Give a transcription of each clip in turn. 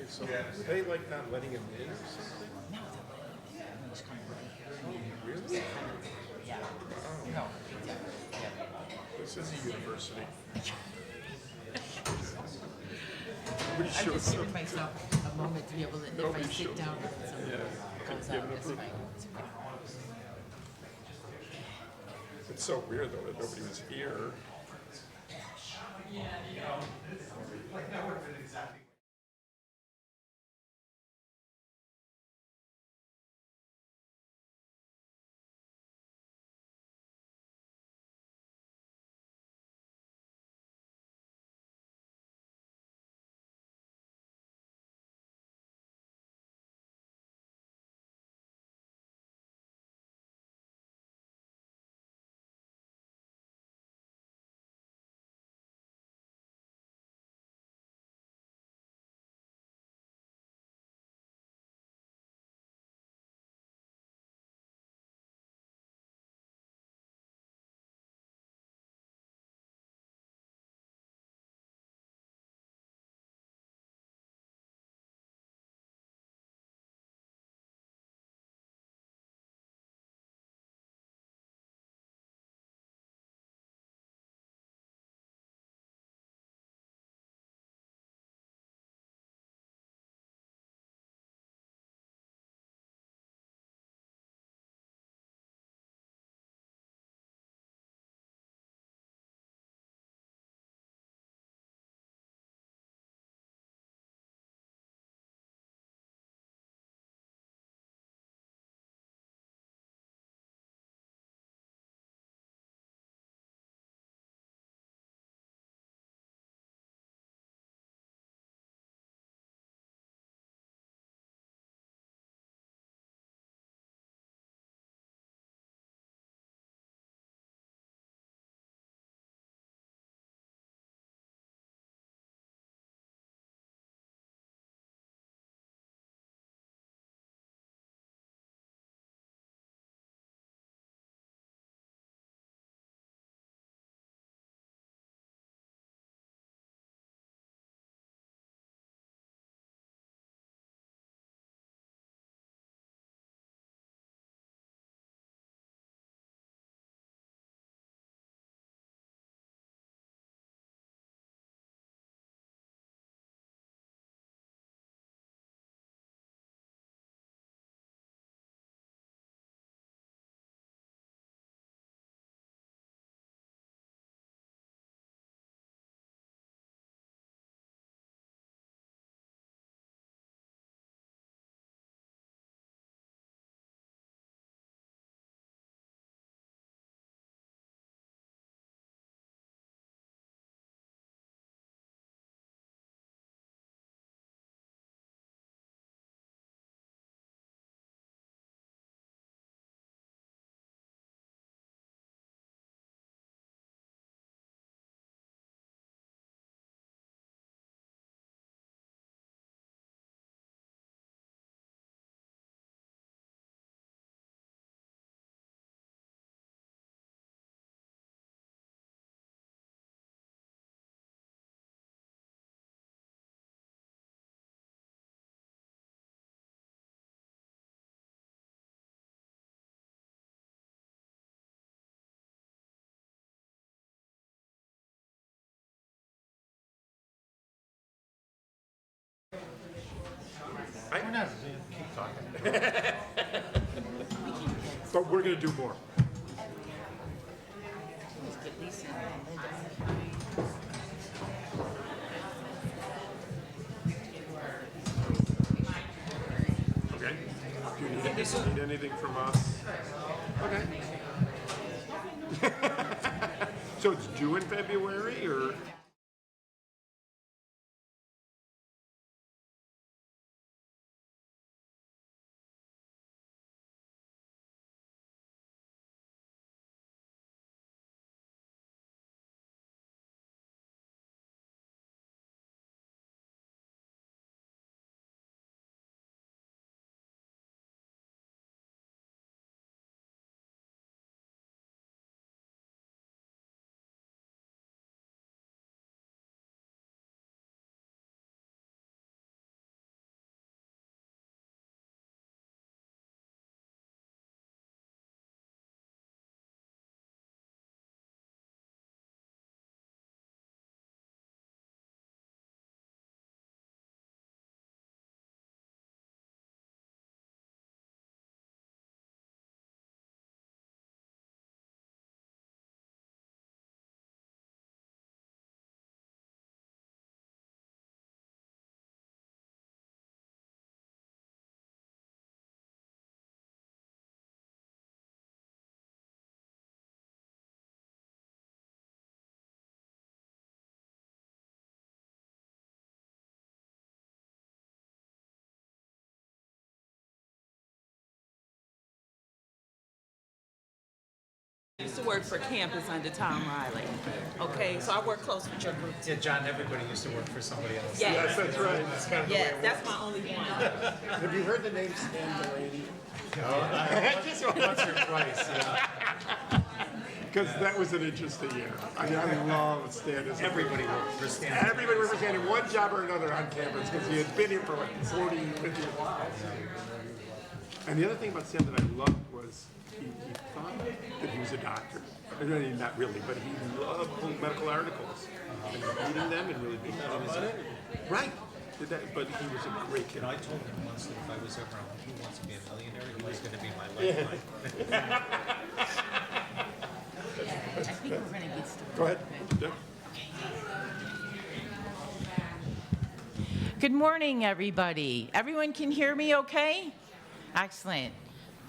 Okay, so were they like not letting him in or something? No, he was coming right here. Oh, really? Yeah. No, big deal. Yeah. This is a university. Nobody I'm shows just giving up. myself a moment to be able to, if I Nobody sit shows down up. and somebody Yeah. goes Give out, him a it's proof. fine. It's fine. It's so weird though that nobody was here. We're not keep talking. But we're gonna do more. Let's get Lisa and Linda. Okay. Do you need anything from us? Okay. So it's due in February or? I used to work for campus under Tom Riley. Okay, so I work close with your group too. Yeah, John, everybody used to work for somebody else. Yes, That's right. That's kind of the way yes, it that's my only one. Have you heard the name Stan Delaney? works. Once or twice, yeah. Because that was an interesting year. I love Stan. as a- Everybody worked for Stan. Everybody represented one job or another on campus because he had been here for like 40, 50 years. And the other thing about Stan that I loved was he thought that he was a doctor. I mean, not really, but he loved medical articles and reading them and really being about it. Right. But he was a great kid. You know, I told him once that if I was ever on Who Wants to Be a Millionaire, he was going to be my lifeline. I think we're gonna get started. Go ahead. Yeah. Good morning, everybody. Everyone can hear me okay? Excellent.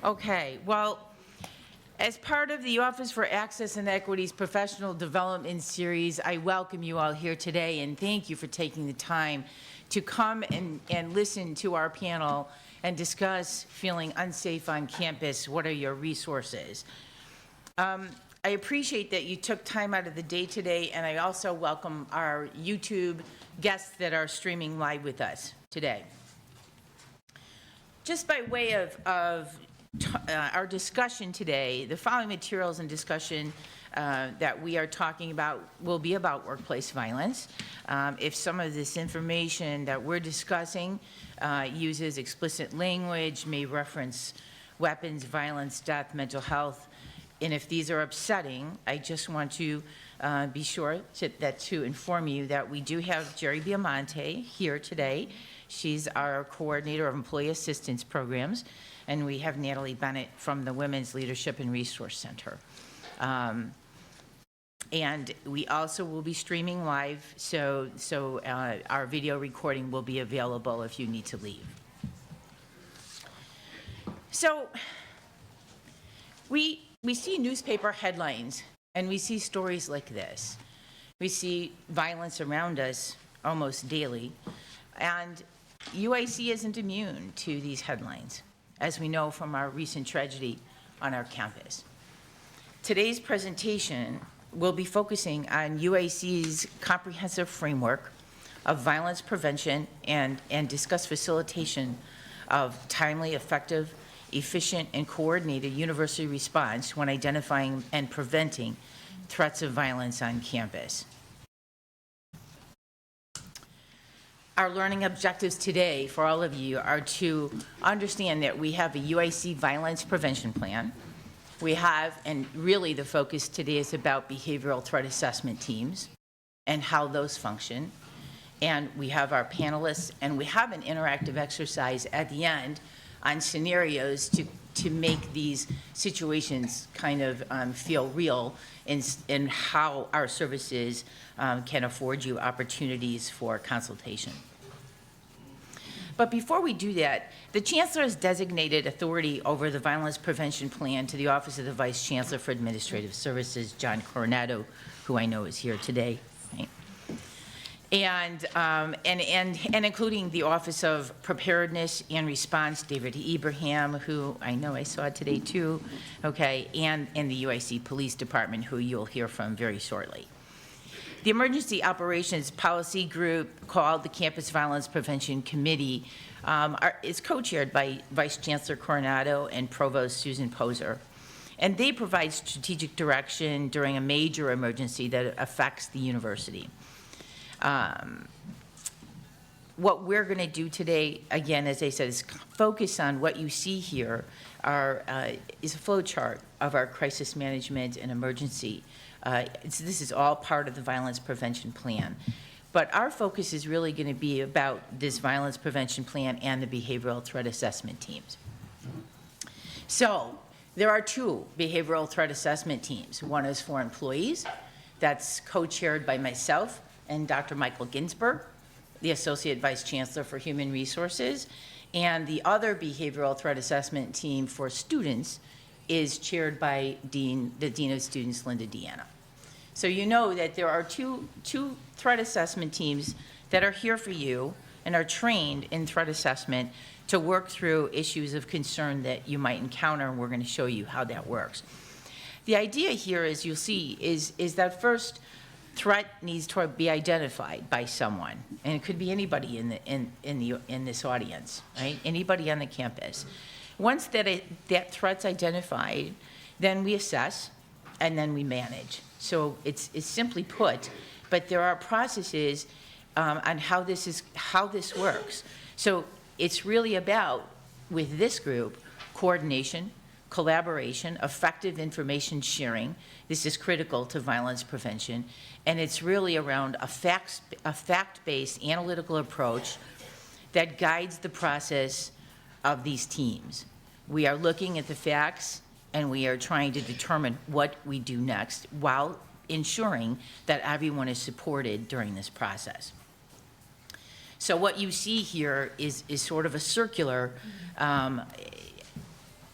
Okay, well, as part of the Office for Access and Equity's Professional Development Series, I welcome you all here today and thank you for taking the time to come and listen to our panel and discuss feeling unsafe on campus. What are your resources? I appreciate that you took time out of the day today, and I also welcome our YouTube guests that are streaming live with us today. Just by way of our discussion today, the following materials and discussion that we are talking about will be about workplace violence. If some of this information that we're discussing uses explicit language, may reference weapons, violence, death, mental health, and if these are upsetting, I just want to be sure to inform you that we do have Jerry Biamonte here today. She's our coordinator of employee assistance programs, and we have Natalie Bennett from the Women's Leadership and Resource Center. And we also will be streaming live, so our video recording will be available if you need to leave. So we see newspaper headlines, and we see stories like this. We see violence around us almost daily, and UIC isn't immune to these headlines, as we know from our recent tragedy on our campus. Today's presentation will be focusing on UIC's comprehensive framework of violence prevention and discuss facilitation of timely, effective, efficient, and coordinated university response when identifying and preventing threats of violence on campus. Our learning objectives today for all of you are to understand that we have a UIC violence prevention plan. We have, and really the focus today is about behavioral threat assessment teams and how those function. And we have our panelists, and we have an interactive exercise at the end on scenarios to make these situations kind of feel real and how our services can afford you opportunities for consultation. But before we do that, the Chancellor has designated authority over the violence prevention plan to the Office of the Vice Chancellor for Administrative Services, John Coronado, who I know is here today. Right? And including the Office of Preparedness and Response, David Ibrahim, who I know I saw today too, okay, and the UIC Police Department, who you'll hear from very shortly. The Emergency Operations Policy Group, called the Campus Violence Prevention Committee, is co-chaired by Vice Chancellor Coronado and Provost Susan Poser. And they provide strategic direction during a major emergency that affects the university. What we're going to do today, again, as I said, is focus on what you see here is a flow chart of our crisis management and emergency. This is all part of the violence prevention plan. But our focus is really going to be about this violence prevention plan and the behavioral threat assessment teams. So there are two behavioral threat assessment teams. One is for employees. That's co-chaired by myself and Dr. Michael Ginsberg, the Associate Vice Chancellor for Human Resources. And the other behavioral threat assessment team for students is chaired by the Dean of Students, Linda Deanna. So you know that there are two threat assessment teams that are here for you and are trained in threat assessment to work through issues of concern that you might encounter, and we're going to show you how that works. The idea here, as you'll see, is that first threat needs to be identified by someone, and it could be anybody in this audience, right? Anybody on the campus. Once that threat's identified, then we assess, and then we manage. So it's simply put, but there are processes on how this works. So it's really about, with this group, coordination, collaboration, effective information sharing. This is critical to violence prevention. And it's really around a fact-based analytical approach that guides the process of these teams. We are looking at the facts, and we are trying to determine what we do next while ensuring that everyone is supported during this process. So what you see here is sort of a circular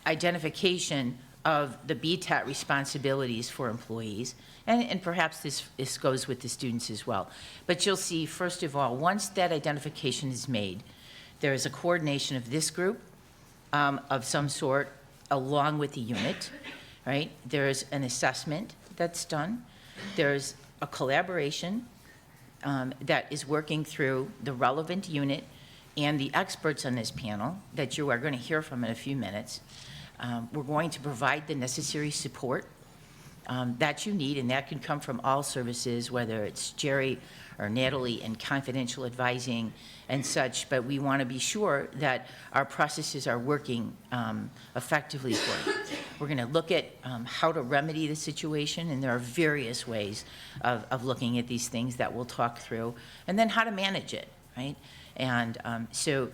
identification of the BTAT responsibilities for employees, and perhaps this goes with the students as well. But you'll see, first of all, once that identification is made, there is a coordination of this group of some sort along with the unit, right? There's an assessment that's done. There's a collaboration that is working through the relevant unit and the experts on this panel that you are going to hear from in a few minutes. We're going to provide the necessary support that you need, and that can come from all services, whether it's Jerry or Natalie in confidential advising and such, but we want to be sure that our processes are working effectively for you. We're going to look at how to remedy the situation, and there are various ways of looking at these things that we'll talk through, and then how to manage it, right? And so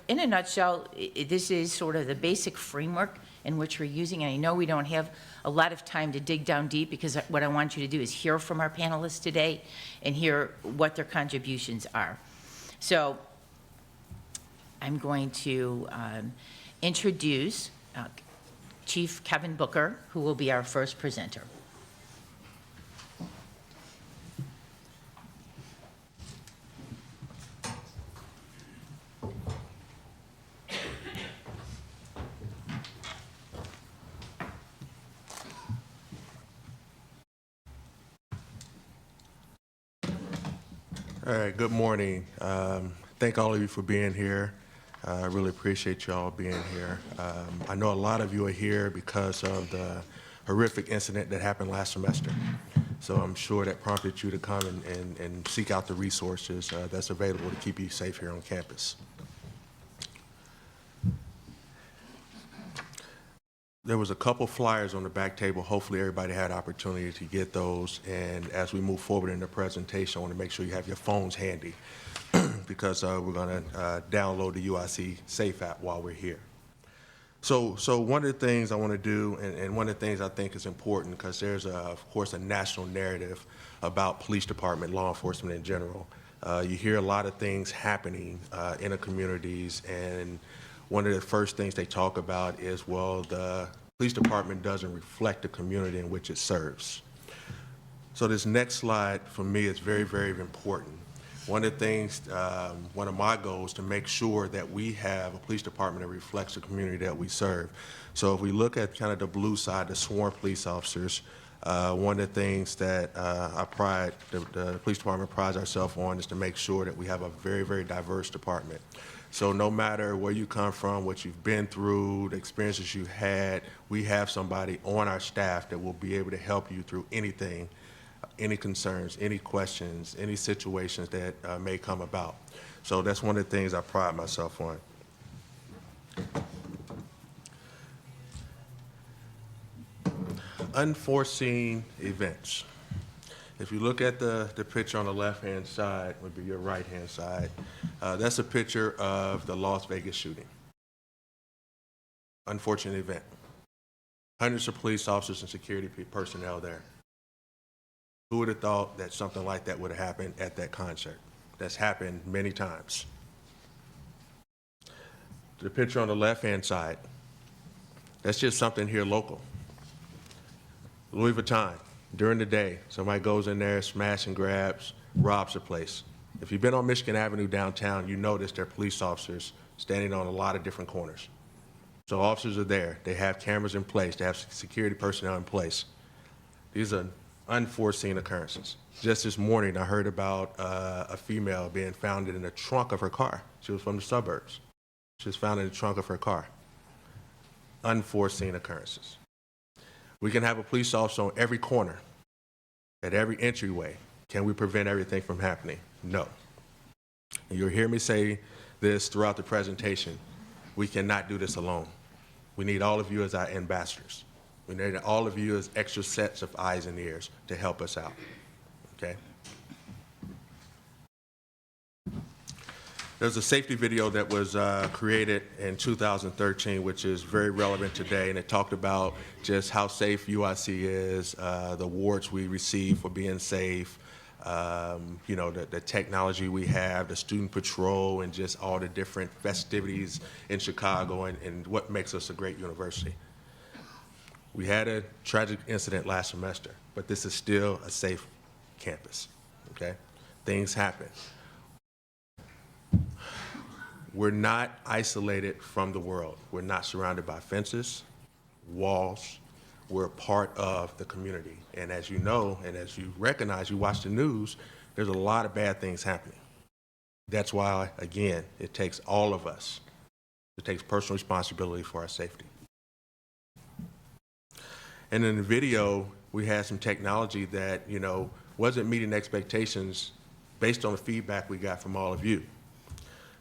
in a nutshell, this is sort of the basic framework in which we're using. And I know we don't have a lot of time to dig down deep, because what I want you to do is hear from our panelists today and hear what their contributions are. So I'm going to introduce Chief Kevin Booker, who will be our first presenter. All right, good morning. Thank all of you for being here. I really appreciate you all being here. I know a lot of you are here because of the horrific incident that happened last semester. So I'm sure that prompted you to come and seek out the resources that's available to keep you safe here on campus. There was a couple flyers on the back table. Hopefully everybody had opportunity to get those. And as we move forward in the presentation, I want to make sure you have your phones handy because we're going to download the UIC Safe app while we're here. So one of the things I want to do, and one of the things I think is important, because there's, of course, a national narrative about police department, law enforcement in general. You hear a lot of things happening in the communities, and one of the first things they talk about is, well, the police department doesn't reflect the community in which it serves. So this next slide for me is very, very important. One of the things, one of my goals is to make sure that we have a police department that reflects the community that we serve. So if we look at kind of the blue side, the sworn police officers, one of the things that the police department prides ourselves on is to make sure that we have a very, very diverse department. So no matter where you come from, what you've been through, the experiences you had, we have somebody on our staff that will be able to help you through anything, any concerns, any questions, any situations that may come about. So that's one of the things I pride myself on. Unforeseen events. If you look at the picture on the left-hand side, would be your right-hand side, that's a picture of the Las Vegas shooting. Unfortunate event. Hundreds of police officers and security personnel there. Who would have thought that something like that would have happened at that concert? That's happened many times. The picture on the left-hand side, that's just something here local. Louis Vuitton. During the day, somebody goes in there, smash and grabs, robs the place. If you've been on Michigan Avenue downtown, you notice there are police officers standing on a lot of different corners. So officers are there. They have cameras in place. They have security personnel in place. These are unforeseen occurrences. Just this morning, I heard about a female being found in the trunk of her car. She was from the suburbs. She was found in the trunk of her car. Unforeseen occurrences. We can have a police officer on every corner, at every entryway. Can we prevent everything from happening? No. And you'll hear me say this throughout the presentation. We cannot do this alone. We need all of you as our ambassadors. We need all of you as extra sets of eyes and ears to help us out, okay? There's a safety video that was created in 2013, which is very relevant today, and it talked about just how safe UIC is, the awards we receive for being safe, you know, the technology we have, the student patrol, and just all the different festivities in Chicago and what makes us a great university. We had a tragic incident last semester, but this is still a safe campus, okay? Things happen. We're not isolated from the world. We're not surrounded by fences, walls. We're a part of the community. And as you know, and as you recognize, you watch the news, there's a lot of bad things happening. That's why, again, it takes all of us. It takes personal responsibility for our safety. And in the video, we had some technology that, you know, wasn't meeting expectations based on the feedback we got from all of you.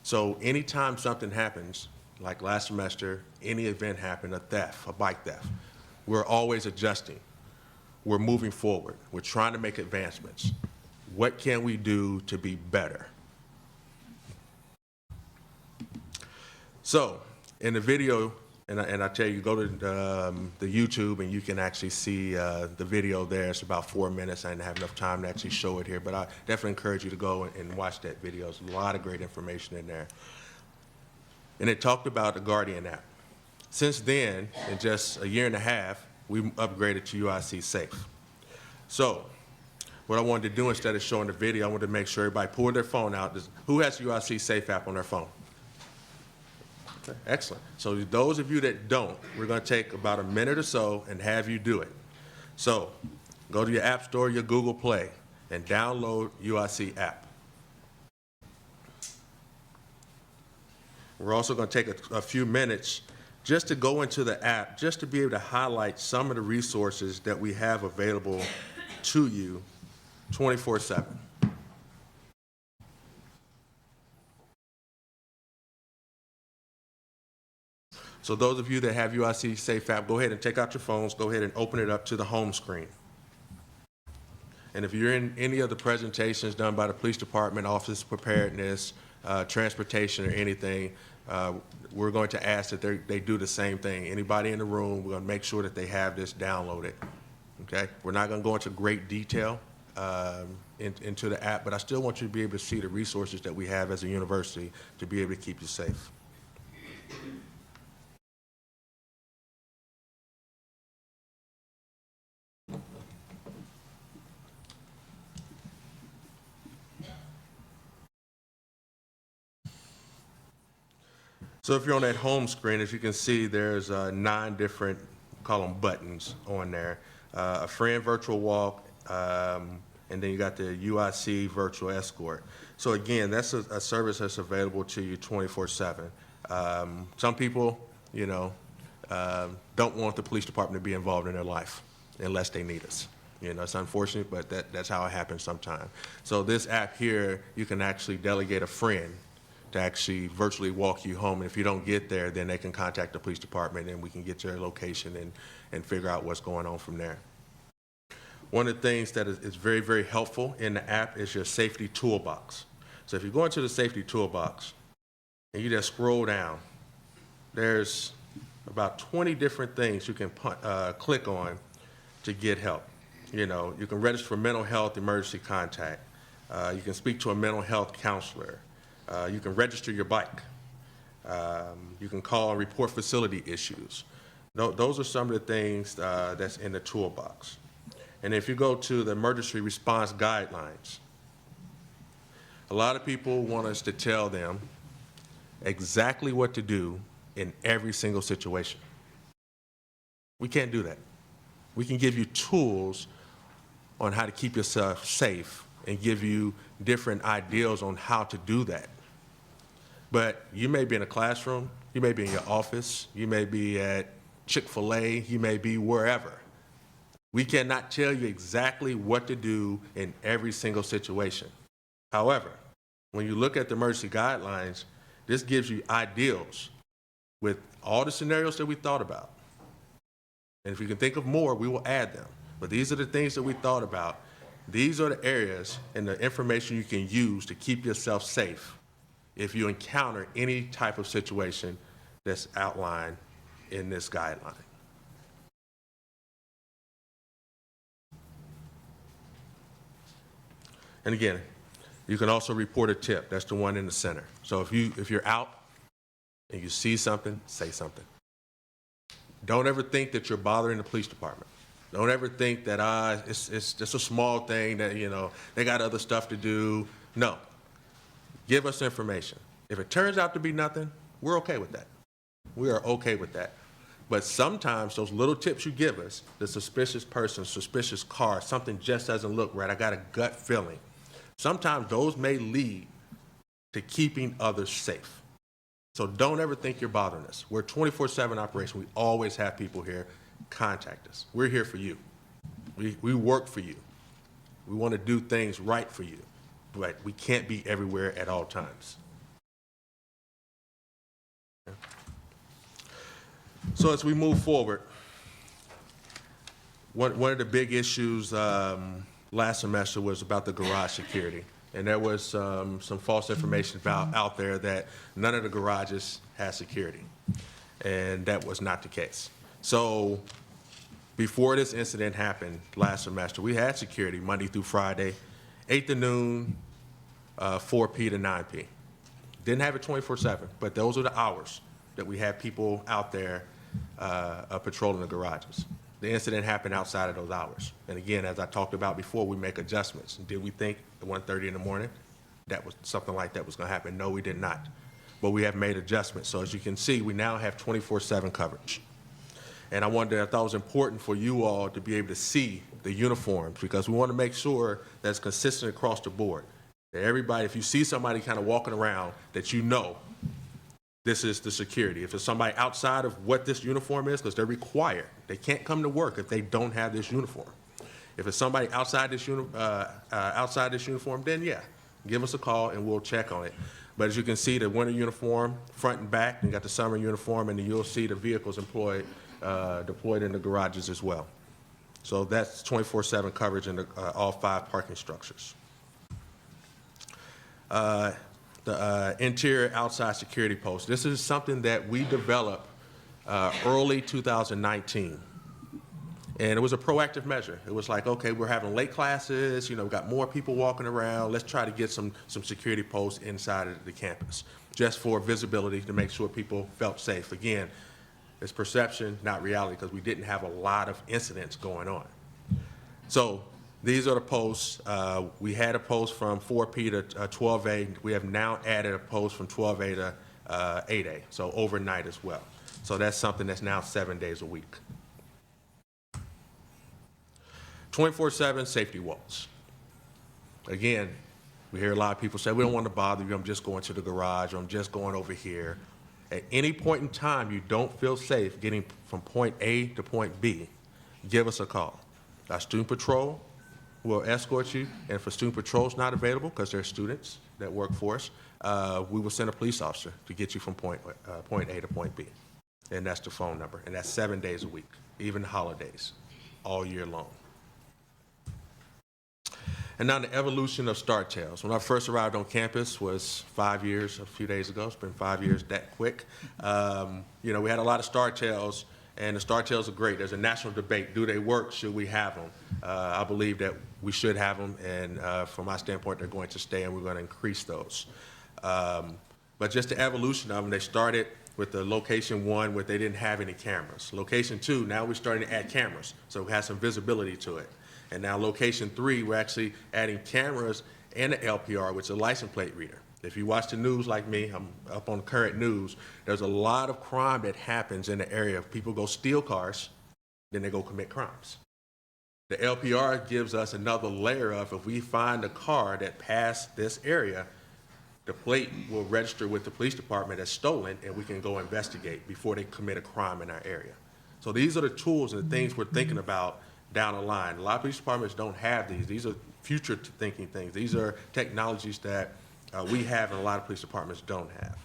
So anytime something happens, like last semester, any event happened, a theft, a bike theft, we're always adjusting. We're moving forward. We're trying to make advancements. What can we do to be better? So in the video, and I tell you, go to the YouTube and you can actually see the video there. It's about 4 minutes. I didn't have enough time to actually show it here, but I definitely encourage you to go and watch that video. There's a lot of great information in there. And it talked about the Guardian app. Since then, in just a year and a half, we upgraded to UIC Safe. So what I wanted to do, instead of showing the video, I wanted to make sure everybody pulled their phone out. Who has UIC Safe app on their phone? Okay, excellent. So those of you that don't, we're going to take about a minute or so and have you do it. So go to your App Store, your Google Play, and download UIC app. We're also going to take a few minutes just to go into the app, just to be able to highlight some of the resources that we have available to you 24/7. So those of you that have UIC Safe app, go ahead and take out your phones, go ahead and open it up to the home screen. And if you're in any of the presentations done by the police department, office preparedness, transportation, or anything, we're going to ask that they do the same thing. Anybody in the room, we're going to make sure that they have this downloaded, okay? We're not going to go into great detail into the app, but I still want you to be able to see the resources that we have as a university to be able to keep you safe. So if you're on that home screen, as you can see, there's 9 different, call them buttons on there. A friend virtual walk, and then you got the UIC virtual escort. So again, that's a service that's available to you 24/7. Some people, you know, don't want the police department to be involved in their life unless they need us. You know, it's unfortunate, but that's how it happens sometimes. So this app here, you can actually delegate a friend to actually virtually walk you home. And if you don't get there, then they can contact the police department and we can get your location and figure out what's going on from there. One of the things that is very, very helpful in the app is your safety toolbox. So if you go into the safety toolbox and you just scroll down, there's about 20 different things you can click on to get help. You know, you can register for mental health emergency contact. You can speak to a mental health counselor. You can register your bike. You can call and report facility issues. Those are some of the things that's in the toolbox. And if you go to the emergency response guidelines, a lot of people want us to tell them exactly what to do in every single situation. We can't do that. We can give you tools on how to keep yourself safe and give you different ideals on how to do that. But you may be in a classroom, you may be in your office, you may be at Chick-fil-A, you may be wherever. We cannot tell you exactly what to do in every single situation. However, when you look at the emergency guidelines, this gives you ideals with all the scenarios that we thought about. And if you can think of more, we will add them. But these are the things that we thought about. These are the areas and the information you can use to keep yourself safe if you encounter any type of situation that's outlined in this guideline. And again, you can also report a tip. That's the one in the center. So if you're out and you see something, say something. Don't ever think that you're bothering the police department. Don't ever think that it's just a small thing that, you know, they got other stuff to do. No. Give us information. If it turns out to be nothing, we're okay with that. We are okay with that. But sometimes those little tips you give us, the suspicious person, suspicious car, something just doesn't look right, I got a gut feeling. Sometimes those may lead to keeping others safe. So don't ever think you're bothering us. We're a 24/7 operation. We always have people here. Contact us. We're here for you. We work for you. We want to do things right for you, but we can't be everywhere at all times. Okay. So as we move forward, one of the big issues last semester was about the garage security. And there was some false information out there that none of the garages had security. And that was not the case. So before this incident happened last semester, we had security Monday through Friday, 8 to noon, 4 p to 9 p. Didn't have it 24/7, but those are the hours that we had people out there patrolling the garages. The incident happened outside of those hours. And again, as I talked about before, we make adjustments. Did we think at 1:30 in the morning that was something like that was going to happen? No, we did not. But we have made adjustments. So as you can see, we now have 24/7 coverage. And I thought it was important for you all to be able to see the uniforms because we want to make sure that's consistent across the board. That everybody, if you see somebody kind of walking around, that you know this is the security. If it's somebody outside of what this uniform is, because they're required, they can't come to work if they don't have this uniform. If it's somebody outside this uniform, then yeah, give us a call and we'll check on it. But as you can see, the winter uniform, front and back, you got the summer uniform, and then you'll see the vehicles deployed in the garages as well. So that's 24/7 coverage in all 5 parking structures. The interior outside security post. This is something that we developed early 2019. And it was a proactive measure. It was like, okay, we're having late classes, you know, we've got more people walking around. Let's try to get some security posts inside of the campus, just for visibility to make sure people felt safe. Again, it's perception, not reality, because we didn't have a lot of incidents going on. So these are the posts. We had a post from 4 p to 12 a. We have now added a post from 12 a to 8 a, so overnight as well. So that's something that's now 7 days a week. 24/7 safety walls. Again, we hear a lot of people say, we don't want to bother you, I'm just going to the garage, or I'm just going over here. At any point in time you don't feel safe getting from point A to point B, give us a call. Our student patrol will escort you, and if a student patrol is not available, because they're students that work for us, we will send a police officer to get you from point A to point B. And that's the phone number, and that's 7 days a week, even holidays, all year long. And now the evolution of Start Tales. When I first arrived on campus was 5 years, a few days ago. It's been 5 years that quick. You know, we had a lot of Start Tales, and the Start Tales are great. There's a national debate. Do they work? Should we have them? I believe that we should have them, and from my standpoint, they're going to stay, and we're going to increase those. But just the evolution of them, they started with the location 1 where they didn't have any cameras. Location 2, now we're starting to add cameras, so it has some visibility to it. And now location 3, we're actually adding cameras and an LPR, which is a license plate reader. If you watch the news like me, I'm up on current news, there's a lot of crime that happens in the area. People go steal cars, then they go commit crimes. The LPR gives us another layer of, if we find a car that passed this area, the plate will register with the police department as stolen, and we can go investigate before they commit a crime in our area. So these are the tools and the things we're thinking about down the line. A lot of police departments don't have these. These are future thinking things. These are technologies that we have and a lot of police departments don't have.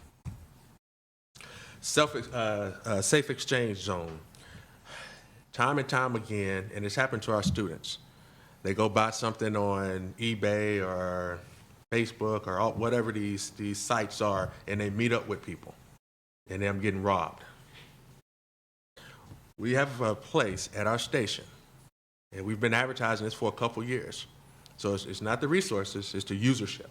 Safe exchange zone. Time and time again, and it's happened to our students. They go buy something on eBay or Facebook or whatever these sites are, and they meet up with people, and them getting robbed. We have a place at our station, and we've been advertising this for a couple years. So it's not the resources, it's the usership.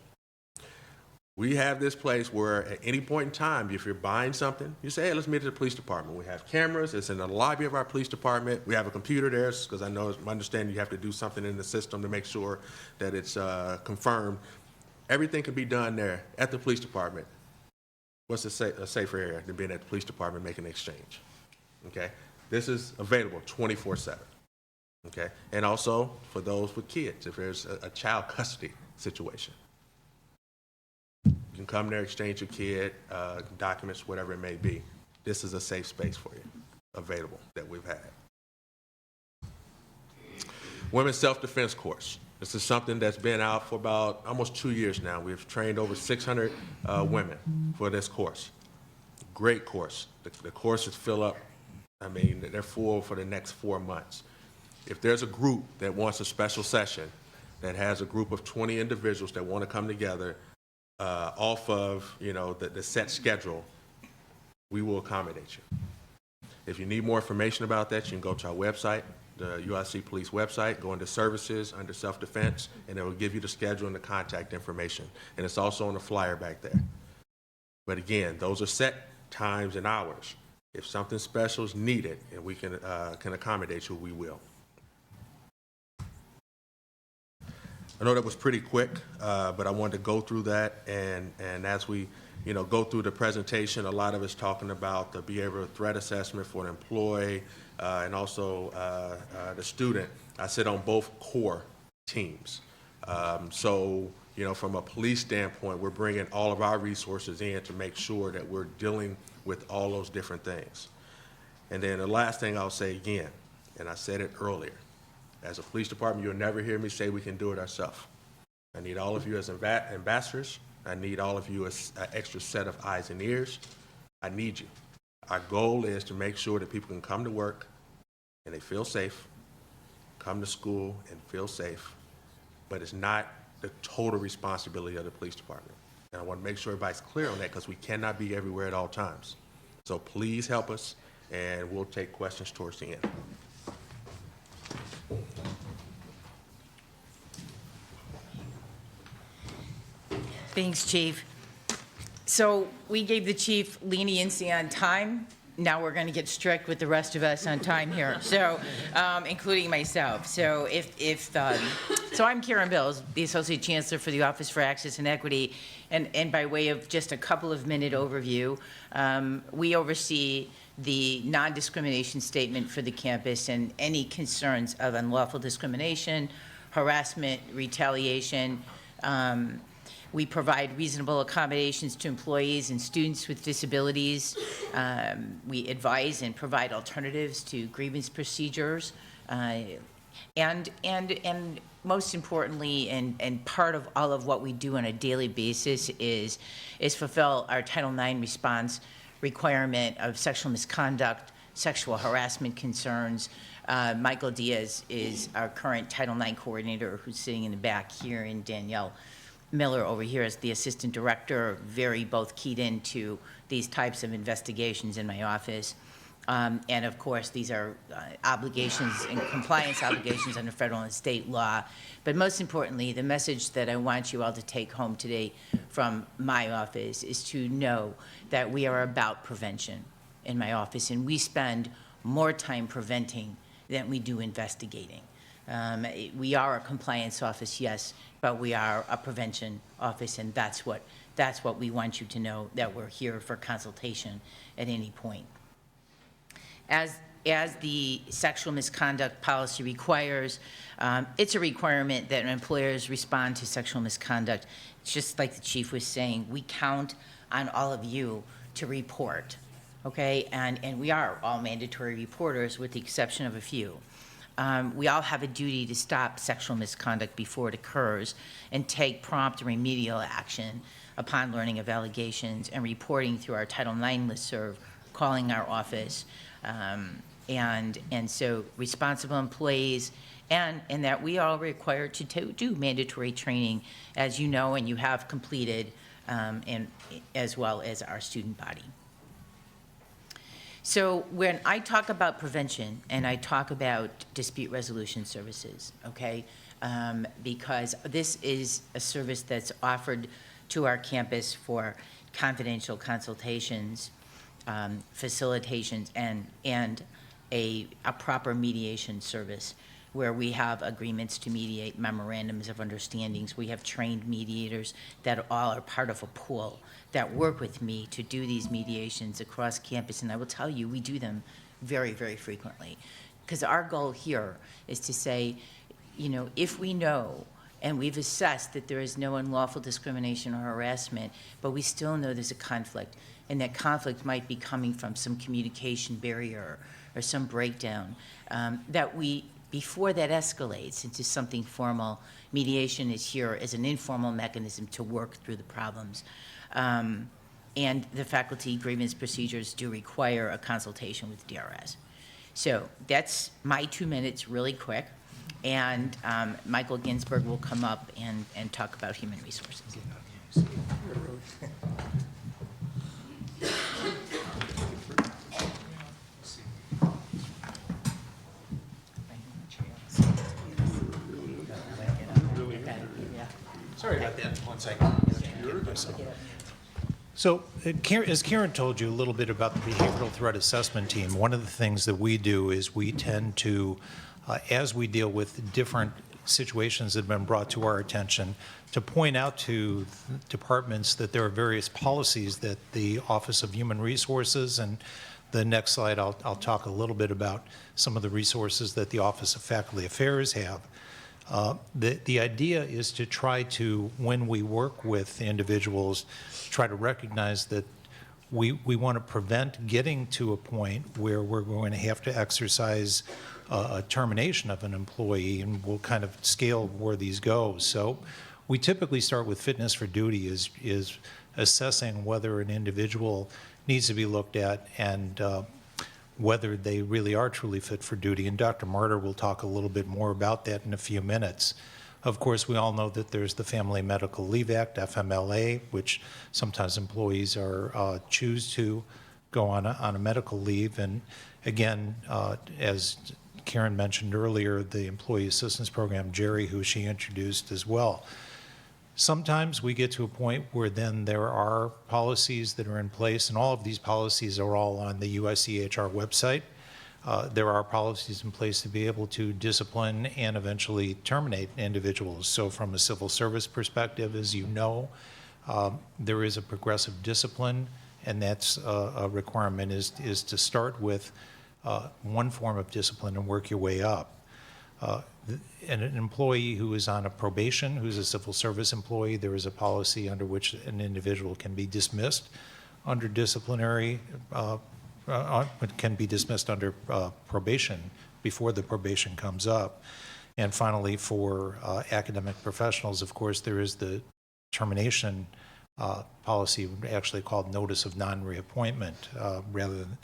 We have this place where at any point in time, if you're buying something, you say, hey, let's meet at the police department. We have cameras, it's in the lobby of our police department. We have a computer there, because I know, I understand you have to do something in the system to make sure that it's confirmed. Everything can be done there at the police department. What's a safer area than being at the police department making an exchange? Okay, this is available 24/7. Okay, and also for those with kids, if there's a child custody situation. You can come there, exchange your kid, documents, whatever it may be. This is a safe space for you, available, that we've had. Women's self-defense course. This is something that's been out for about almost 2 years now. We've trained over 600 women for this course. Great course. The courses fill up. I mean, they're full for the next 4 months. If there's a group that wants a special session that has a group of 20 individuals that want to come together off of, the set schedule, we will accommodate you. If you need more information about that, you can go to our website, the UIC Police website, go into services under self-defense, and it will give you the schedule and the contact information. And it's also on the flyer back there. But again, those are set times and hours. If something special is needed and we can accommodate you, we will. I know that was pretty quick, but I wanted to go through that, and as we, go through the presentation, a lot of it's talking about the behavioral threat assessment for an employee and also the student. I sit on both core teams. So, from a police standpoint, we're bringing all of our resources in to make sure that we're dealing with all those different things. And then the last thing I'll say again, and I said it earlier, as a police department, you'll never hear me say we can do it ourselves. I need all of you as ambassadors. I need all of you as an extra set of eyes and ears. I need you. Our goal is to make sure that people can come to work and they feel safe, come to school and feel safe, but it's not the total responsibility of the police department. And I want to make sure everybody's clear on that, because we cannot be everywhere at all times. So please help us, and we'll take questions towards the end. Thanks, Chief. So we gave the chief leniency on time. Now we're going to get strict with the rest of us on time here, so including myself. So so I'm Karen Bills, the Associate Chancellor for the Office for Access and Equity, and by way of just a couple of minute overview, we oversee the non-discrimination statement for the campus and any concerns of unlawful discrimination, harassment, retaliation. We provide reasonable accommodations to employees and students with disabilities. We advise and provide alternatives to grievance procedures. And most importantly, and part of all of what we do on a daily basis is fulfill our Title IX response requirement of sexual misconduct, sexual harassment concerns. Michael Diaz is our current Title IX coordinator, who's sitting in the back here, and Danielle Miller over here as the assistant director, very both keyed into these types of investigations in my office. And of course, these are obligations and compliance obligations under federal and state law. But most importantly, the message that I want you all to take home today from my office is to know that we are about prevention in my office, and we spend more time preventing than we do investigating. We are a compliance office, yes, but we are a prevention office, and that's what that's what we want you to know, that we're here for consultation at any point. As the sexual misconduct policy requires, it's a requirement that employers respond to sexual misconduct. It's just like the chief was saying, we count on all of you to report, okay? And we are all mandatory reporters with the exception of a few. We all have a duty to stop sexual misconduct before it occurs and take prompt and remedial action upon learning of allegations and reporting through our Title IX listserv, calling our office, and so responsible employees, and that we are required to do mandatory training, as you know, and you have completed, and as well as our student body. So when I talk about prevention and I talk about dispute resolution services, okay, because this is a service that's offered to our campus for confidential consultations, facilitations, and a proper mediation service where we have agreements to mediate, memorandums of understandings. We have trained mediators that all are part of a pool that work with me to do these mediations across campus. And I will tell you, we do them very, very frequently. Because our goal here is to say, you know, if we know and we've assessed that there is no unlawful discrimination or harassment, but we still know there's a conflict, and that conflict might be coming from some communication barrier or some breakdown, that we, before that escalates into something formal, mediation is here as an informal mechanism to work through the problems. And the faculty grievance procedures do require a consultation with DRS. So that's my 2 minutes, really quick. And Michael Ginsberg will come up and talk about human resources. Sorry about that, 1 second. So, as Karen told you a little bit about the behavioral threat assessment team, one of the things that we do is we tend to, as we deal with different situations that have been brought to our attention, to point out to departments that there are various policies that the Office of Human Resources, and the next slide I'll talk a little bit about some of the resources that the Office of Faculty Affairs have. The idea is to try to, when we work with individuals, try to recognize that we want to prevent getting to a point where we're going to have to exercise a termination of an employee, and we'll kind of scale where these go. So we typically start with fitness for duty is assessing whether an individual needs to be looked at and whether they really are truly fit for duty. And Dr. Martyr will talk a little bit more about that in a few minutes. Of course, we all know that there's the Family Medical Leave Act, FMLA, which sometimes employees are choose to go on a medical leave. And again, as Karen mentioned earlier, the Employee Assistance Program, Jerry, who she introduced as well. Sometimes we get to a point where then there are policies that are in place, and all of these policies are all on the USCHR website. There are policies in place to be able to discipline and eventually terminate individuals. So from a civil service perspective, as you know, there is a progressive discipline, and that's a requirement is to start with one form of discipline and work your way up. An employee who is on a probation, who's a civil service employee, there is a policy under which an individual can be dismissed under disciplinary, can be dismissed under probation before the probation comes up. And finally, for academic professionals, of course, there is the termination policy, actually called notice of non-reappointment, rather than,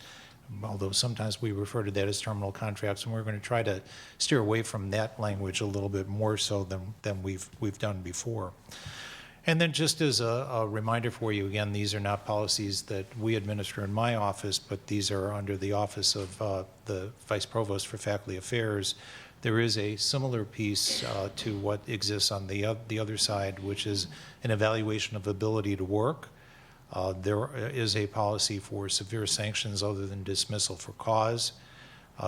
although sometimes we refer to that as terminal contracts, and we're going to try to steer away from that language a little bit more so than we've done before. And then just as a reminder for you, again, these are not policies that we administer in my office, but these are under the Office of the Vice Provost for Faculty Affairs. There is a similar piece to what exists on the other side, which is an evaluation of ability to work. There is a policy for severe sanctions other than dismissal for cause.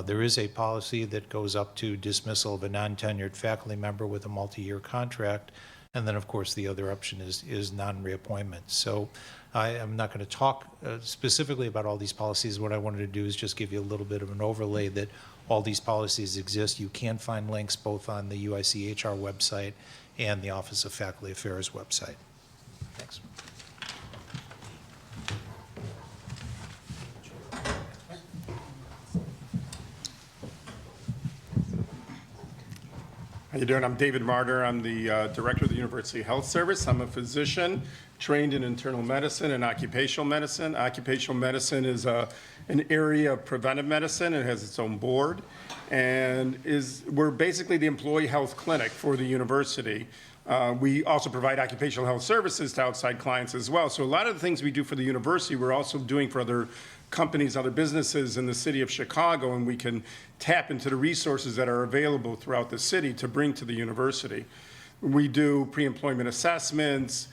There is a policy that goes up to dismissal of a non-tenured faculty member with a multi-year contract And then, of course, the other option is non-reappointment. So I am not going to talk specifically about all these policies. What I wanted to do is just give you a little bit of an overlay that all these policies exist. You can find links both on the UIC HR website and the Office of Faculty Affairs website. Thanks. How you doing? I'm David Martyr. I'm the director of the University Health Service. I'm a physician trained in internal medicine and occupational medicine. Occupational medicine is an area of preventive medicine. It has its own board, and we're basically the employee health clinic for the university. We also provide occupational health services to outside clients as well. So a lot of the things we do for the university, we're also doing for other companies, other businesses in the city of Chicago, and we can tap into the resources that are available throughout the city to bring to the university. We do pre-employment assessments,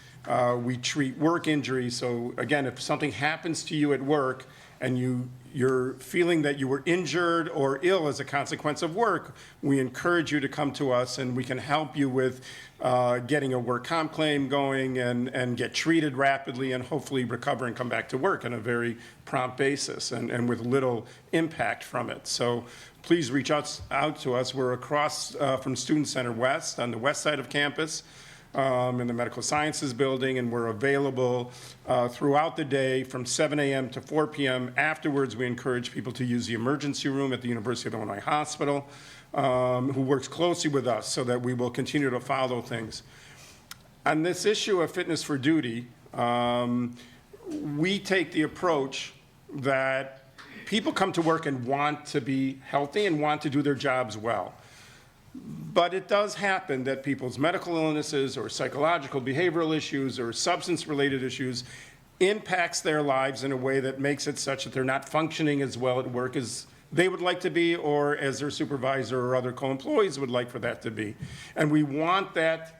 we treat work injuries. So again, if something happens to you at work and you're feeling that you were injured or ill as a consequence of work, we encourage you to come to us and we can help you with getting a work comp claim going and get treated rapidly and hopefully recover and come back to work on a very prompt basis and with little impact from it. So please reach out to us. We're across from Student Center West on the west side of campus. In the Medical Sciences Building, and we're available throughout the day from 7 a.m. to 4 p.m. Afterwards, we encourage people to use the emergency room at the University of Illinois Hospital, who works closely with us so that we will continue to follow things. On this issue of fitness for duty, we take the approach that people come to work and want to be healthy and want to do their jobs well. But it does happen that people's medical illnesses or psychological behavioral issues or substance-related issues impacts their lives in a way that makes it such that they're not functioning as well at work as they would like to be or as their supervisor or other co-employees would like for that to be. And we want that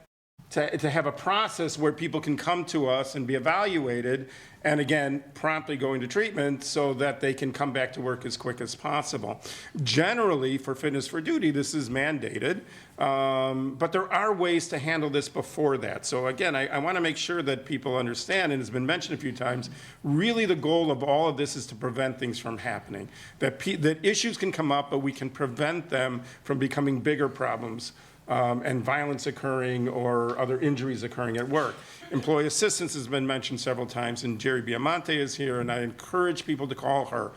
to have a process where people can come to us and be evaluated and again, promptly go into treatment so that they can come back to work as quick as possible. Generally, for fitness for duty, this is mandated, but there are ways to handle this before that. So again, I want to make sure that people understand, and it's been mentioned a few times, really the goal of all of this is to prevent things from happening. That issues can come up, but we can prevent them from becoming bigger problems. And violence occurring or other injuries occurring at work. Employee assistance has been mentioned several times, and Jerry Biamonte is here, and I encourage people to call her.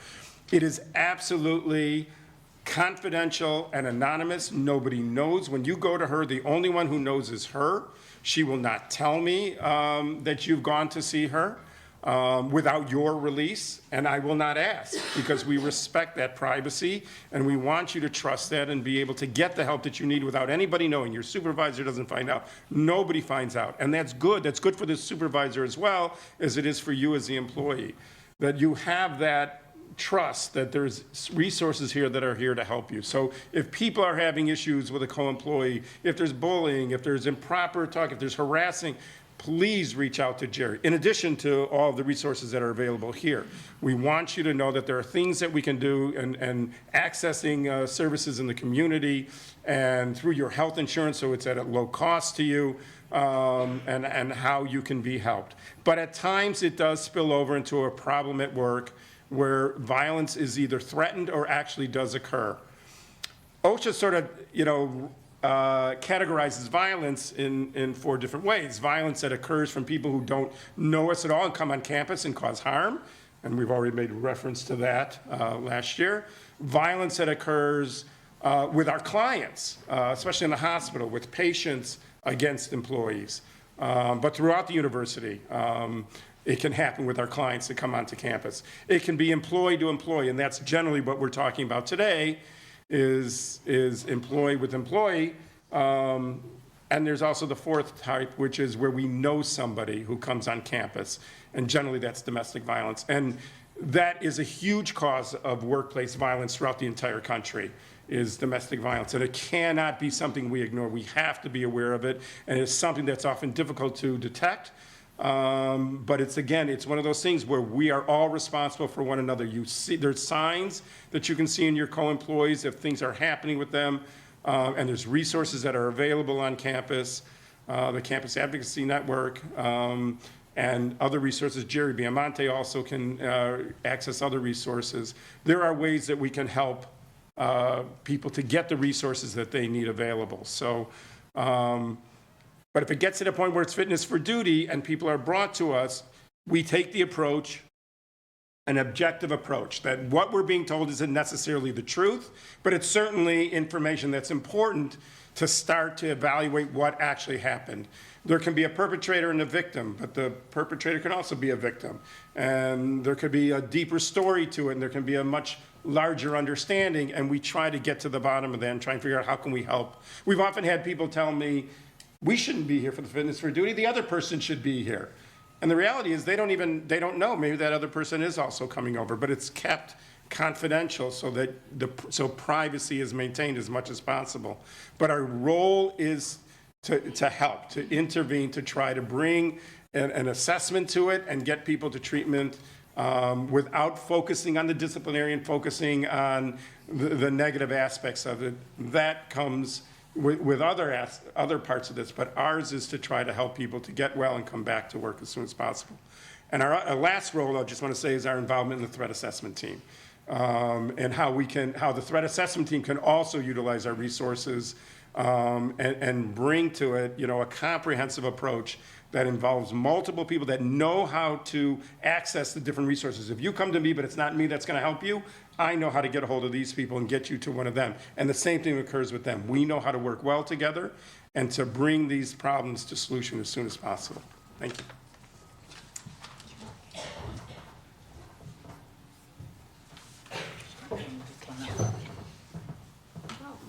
It is absolutely confidential and anonymous. Nobody knows. When you go to her, the only one who knows is her. She will not tell me that you've gone to see her without your release, and I will not ask because we respect that privacy and we want you to trust that and be able to get the help that you need without anybody knowing. Your supervisor doesn't find out. Nobody finds out. And that's good. That's good for the supervisor as well as it is for you as the employee, that you have that trust that there's resources here that are here to help you. So if people are having issues with a co-employee, if there's bullying, if there's improper talk, if there's harassing, please reach out to Jerry. In addition to all the resources that are available here, we want you to know that there are things that we can do and accessing services in the community and through your health insurance, so it's at a low cost to you, and how you can be helped. But at times it does spill over into a problem at work where violence is either threatened or actually does occur. OSHA sort of, categorizes violence in 4 different ways. Violence that occurs from people who don't know us at all and come on campus and cause harm, and we've already made reference to that last year. Violence that occurs with our clients, especially in the hospital, with patients against employees. But throughout the university, it can happen with our clients that come onto campus. It can be employee to employee, and that's generally what we're talking about today, is employee with employee. And there's also the 4th type, which is where we know somebody who comes on campus, and generally that's domestic violence. And that is a huge cause of workplace violence throughout the entire country, is domestic violence. And it cannot be something we ignore. We have to be aware of it, and it's something that's often difficult to detect. But it's one of those things where we are all responsible for one another. You see, there's signs that you can see in your co-employees if things are happening with them, and there's resources that are available on campus. the Campus Advocacy Network, and other resources. Jerry Biamonte also can access other resources. There are ways that we can help people to get the resources that they need available. So, but if it gets to the point where it's fitness for duty and people are brought to us, we take the approach, an objective approach, that what we're being told isn't necessarily the truth, but it's certainly information that's important to start to evaluate what actually happened. There can be a perpetrator and a victim, but the perpetrator can also be a victim. And there could be a deeper story to it, and there can be a much larger understanding, and we try to get to the bottom of that and try and figure out how can we help. We've often had people tell me, we shouldn't be here for the fitness for duty, the other person should be here. And the reality is they don't know, maybe that other person is also coming over, but it's kept confidential so that so privacy is maintained as much as possible. But our role is to help, to intervene, to try to bring an assessment to it and get people to treatment without focusing on the disciplinarian, focusing on the negative aspects of it. That comes with other parts of this, but ours is to try to help people to get well and come back to work as soon as possible. And our last role, I just want to say, is our involvement in the threat assessment team, and how the threat assessment team can also utilize our resources and bring to it, a comprehensive approach that involves multiple people that know how to access the different resources. If you come to me, but it's not me that's going to help you, I know how to get a hold of these people and get you to one of them. And the same thing occurs with them. We know how to work well together and to bring these problems to solution as soon as possible. Thank you.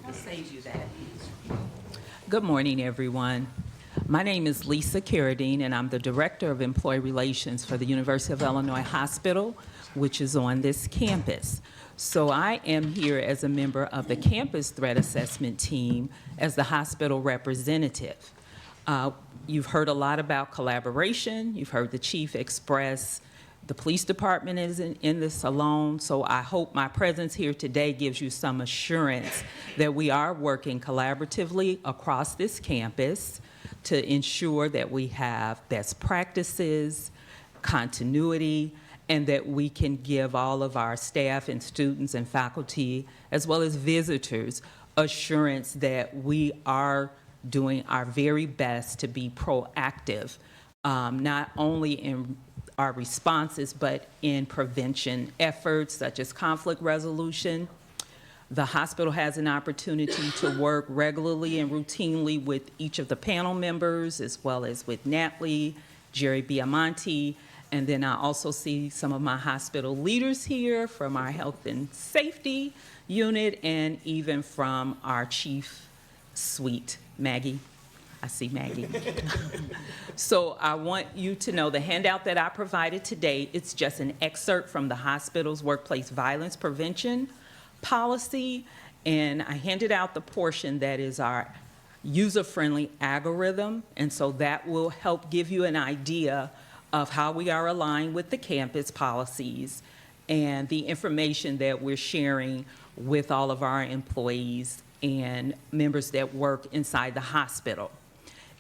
I'll save you that. Good morning, everyone. My name is Lisa Carradine, and I'm the Director of Employee Relations for the University of Illinois Hospital, which is on this campus. So I am here as a member of the campus threat assessment team as the hospital representative. You've heard a lot about collaboration. You've heard the chief express the police department isn't in this alone, so I hope my presence here today gives you some assurance that we are working collaboratively across this campus to ensure that we have best practices, continuity, and that we can give all of our staff and students and faculty, as well as visitors, assurance that we are doing our very best to be proactive, not only in our responses, but in prevention efforts such as conflict resolution. The hospital has an opportunity to work regularly and routinely with each of the panel members, as well as with Natalie, Jerry Biamonte, and then I also see some of my hospital leaders here from our health and safety unit, and even from our chief suite, Maggie. I see Maggie. So I want you to know the handout that I provided today, it's just an excerpt from the hospital's workplace violence prevention policy, and I handed out the portion that is our user-friendly algorithm, and so that will help give you an idea of how we are aligned with the campus policies and the information that we're sharing with all of our employees and members that work inside the hospital.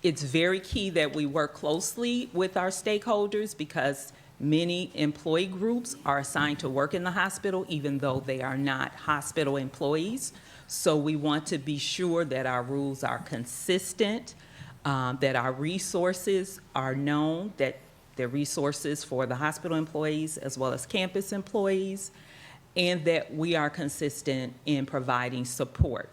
It's very key that we work closely with our stakeholders because many employee groups are assigned to work in the hospital even though they are not hospital employees. So we want to be sure that our rules are consistent, that our resources are known, that they're resources for the hospital employees as well as campus employees, and that we are consistent in providing support.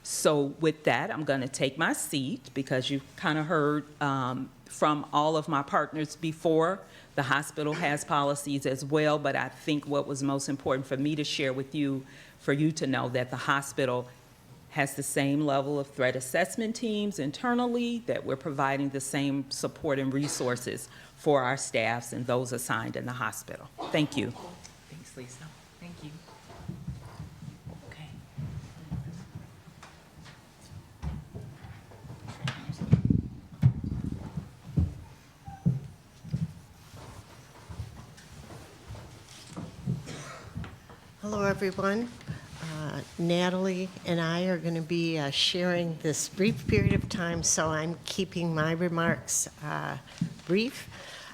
So with that, I'm going to take my seat because you've kind of heard from all of my partners before. The hospital has policies as well, but I think what was most important for me to share with you, for you to know that the hospital has the same level of threat assessment teams internally, that we're providing the same support and resources for our staffs and those assigned in the hospital. Thank you. Thanks, Lisa. Thank you. Okay. Hello, everyone. Natalie and I are going to be sharing this brief period of time, so I'm keeping my remarks brief.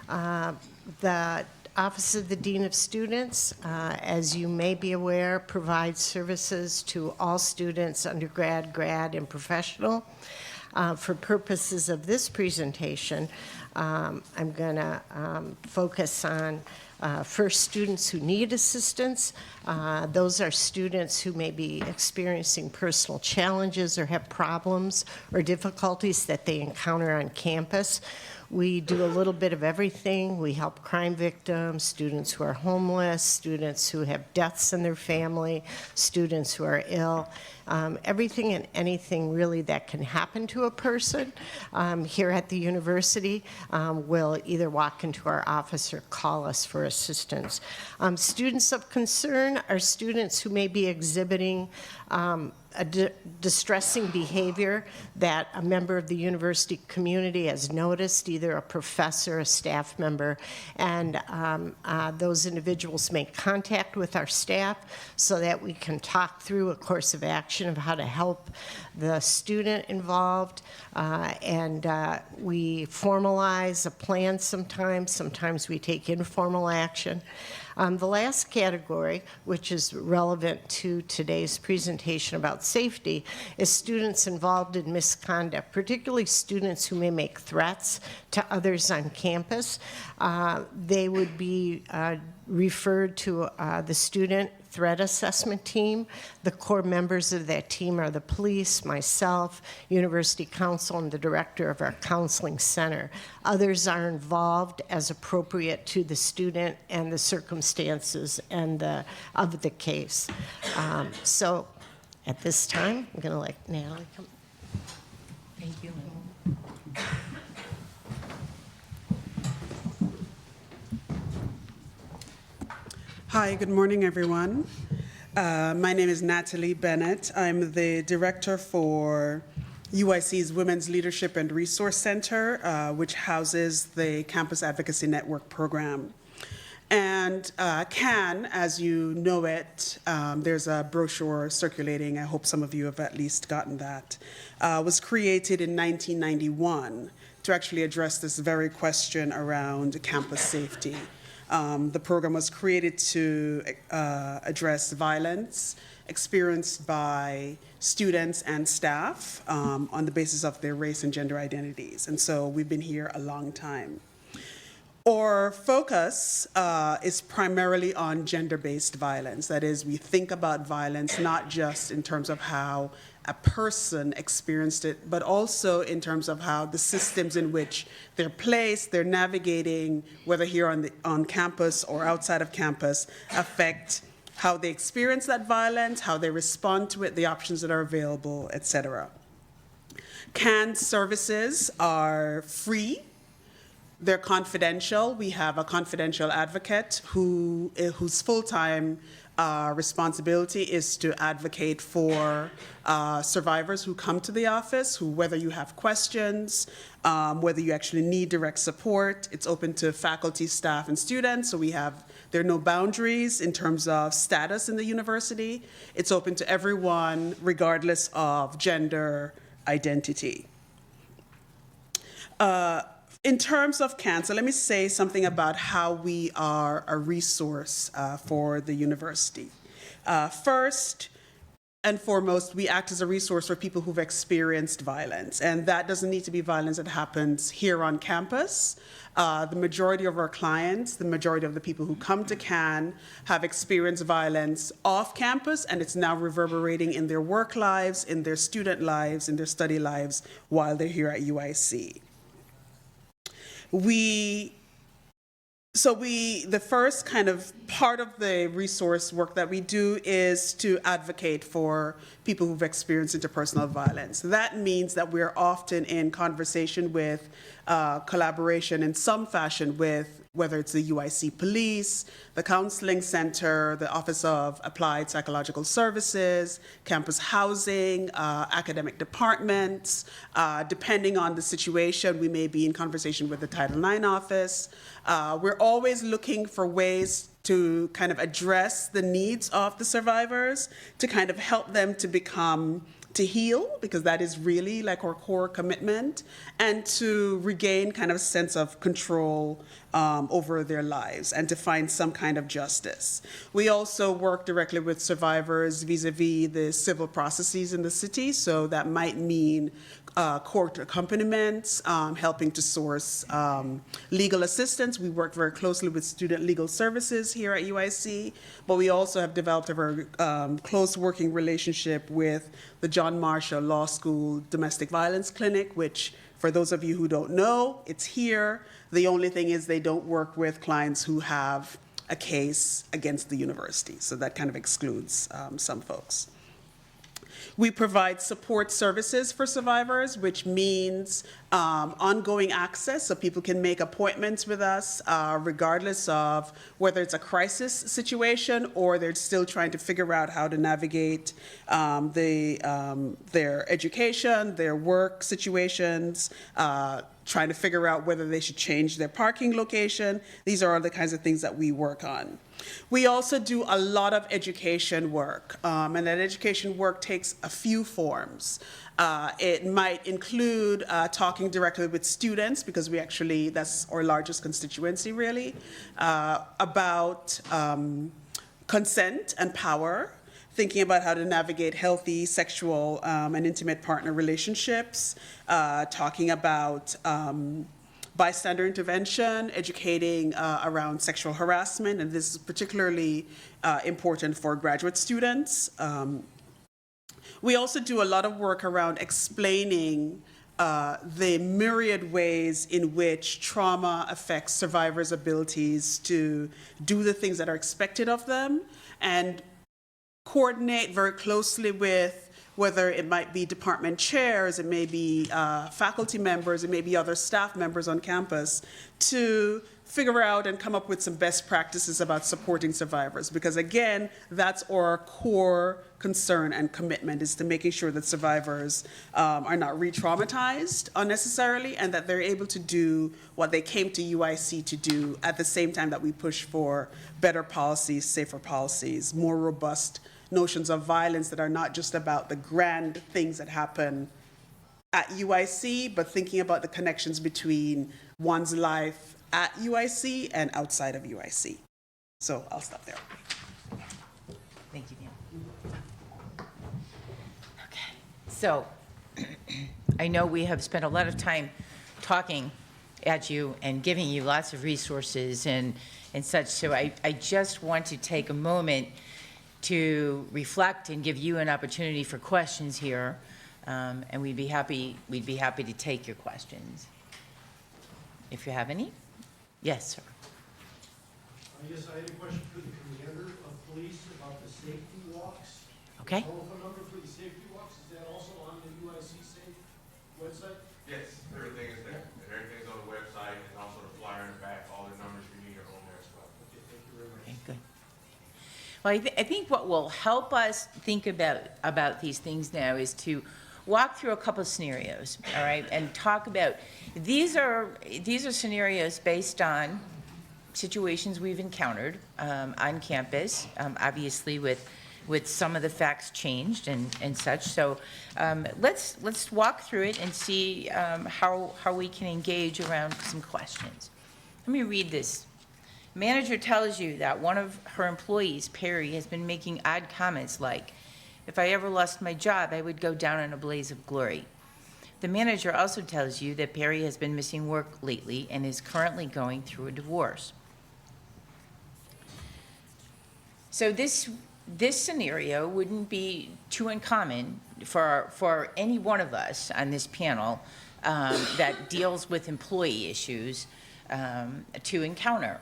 The Office of the Dean of Students, as you may be aware, provides services to all students, undergrad, grad, and professional. For purposes of this presentation, I'm going to focus on first, students who need assistance. Those are students who may be experiencing personal challenges or have problems or difficulties that they encounter on campus. We do a little bit of everything. We help crime victims, students who are homeless, students who have deaths in their family, students who are ill. Everything and anything really that can happen to a person here at the university will either walk into our office or call us for assistance. Students of concern are students who may be exhibiting a distressing behavior that a member of the university community has noticed, either a professor, a staff member, and those individuals make contact with our staff so that we can talk through a course of action of how to help the student involved, and we formalize a plan sometimes we take informal action. The last category, which is relevant to today's presentation about safety, is students involved in misconduct, particularly students who may make threats to others on campus. They would be referred to the Student Threat Assessment Team. The core members of that team are the police, myself, University Counsel, and the director of our counseling center. Others are involved as appropriate to the student and the circumstances and of the case. So at this time, I'm going to let Natalie come. Thank you. Hi, good morning, everyone. My name is Natalie Bennett. I'm the director for UIC's Women's Leadership and Resource Center, which houses the Campus Advocacy Network program. And CAN, as you know it, there's a brochure circulating, I hope some of you have at least gotten that, was created in 1991 to actually address this very question around campus safety. The program was created to address violence experienced by students and staff on the basis of their race and gender identities. And so we've been here a long time. Our focus is primarily on gender-based violence. That is, we think about violence not just in terms of how a person experienced it, but also in terms of how the systems in which they're placed, they're navigating, whether here on campus or outside of campus, affect how they experience that violence, how they respond to it, the options that are available, et cetera. CAN services are free. They're confidential. We have a confidential advocate whose full-time responsibility is to advocate for survivors who come to the office, who, whether you have questions, whether you actually need direct support. It's open to faculty, staff, and students, so there are no boundaries in terms of status in the university. It's open to everyone, regardless of gender identity. In terms of CAN, so let me say something about how we are a resource for the university. First and foremost, we act as a resource for people who've experienced violence, and that doesn't need to be violence that happens here on campus. The majority of our clients, the majority of the people who come to CAN have experienced violence off campus, and it's now reverberating in their work lives, in their student lives, in their study lives while they're here at UIC. The first kind of part of the resource work that we do is to advocate for people who've experienced interpersonal violence. That means that we're often in conversation with, collaboration in some fashion with, whether it's the UIC Police, the Counseling Center, the Office of Applied Psychological Services, campus housing, academic departments. Depending on the situation, we may be in conversation with the Title IX office. We're always looking for ways to kind of address the needs of the survivors, to kind of help them to heal, because that is really like our core commitment, and to regain kind of a sense of control over their lives and to find some kind of justice. We also work directly with survivors vis-a-vis the civil processes in the city, so that might mean court accompaniments, helping to source legal assistance. We work very closely with Student Legal Services here at UIC, but we also have developed a very close working relationship with the John Marshall Law School Domestic Violence Clinic, which, for those of you who don't know, it's here. The only thing is they don't work with clients who have a case against the university, so that kind of excludes some folks. We provide support services for survivors, which means ongoing access, so people can make appointments with us regardless of whether it's a crisis situation or they're still trying to figure out how to navigate their education, their work situations, trying to figure out whether they should change their parking location. These are all the kinds of things that we work on. We also do a lot of education work, and that education work takes a few forms. It might include talking directly with students, because that's our largest constituency really, about consent and power, thinking about how to navigate healthy sexual and intimate partner relationships, talking about bystander intervention, educating around sexual harassment, and this is particularly important for graduate students. We also do a lot of work around explaining the myriad ways in which trauma affects survivors' abilities to do the things that are expected of them, and coordinate very closely with whether it might be department chairs, it may be faculty members, it may be other staff members on campus, to figure out and come up with some best practices about supporting survivors. Because again, that's our core concern and commitment, is to making sure that survivors are not re-traumatized unnecessarily, and that they're able to do what they came to UIC to do, at the same time that we push for better policies, safer policies, more robust notions of violence that are not just about the grand things that happen at UIC, but thinking about the connections between one's life at UIC and outside of UIC. So I'll stop there. Thank you, Neil. Okay, so I know we have spent a lot of time talking at you and giving you lots of resources and such, so I just want to take a moment to reflect and give you an opportunity for questions here, and we'd be happy to take your questions if you have any. Yes, sir. Yes, I had a question for the commander of police about the safety walks. Okay. The telephone number for the safety walks, is that also on the UIC Safe website? Yes, everything is there. Everything's on the website, and also the flyer in the back, all the numbers you need are on there as well. Okay, thank you very much. Okay, good. Well, I think what will help us think about these things now is to walk through a couple of scenarios, all right, and talk about, these are scenarios based on situations we've encountered on campus, obviously with some of the facts changed and such. So let's walk through it and see how we can engage around some questions. Let me read this. Manager tells you that one of her employees, Perry, has been making odd comments like, "If I ever lost my job, I would go down in a blaze of glory." The manager also tells you that Perry has been missing work lately and is currently going through a divorce. So this scenario wouldn't be too uncommon for any one of us on this panel that deals with employee issues to encounter.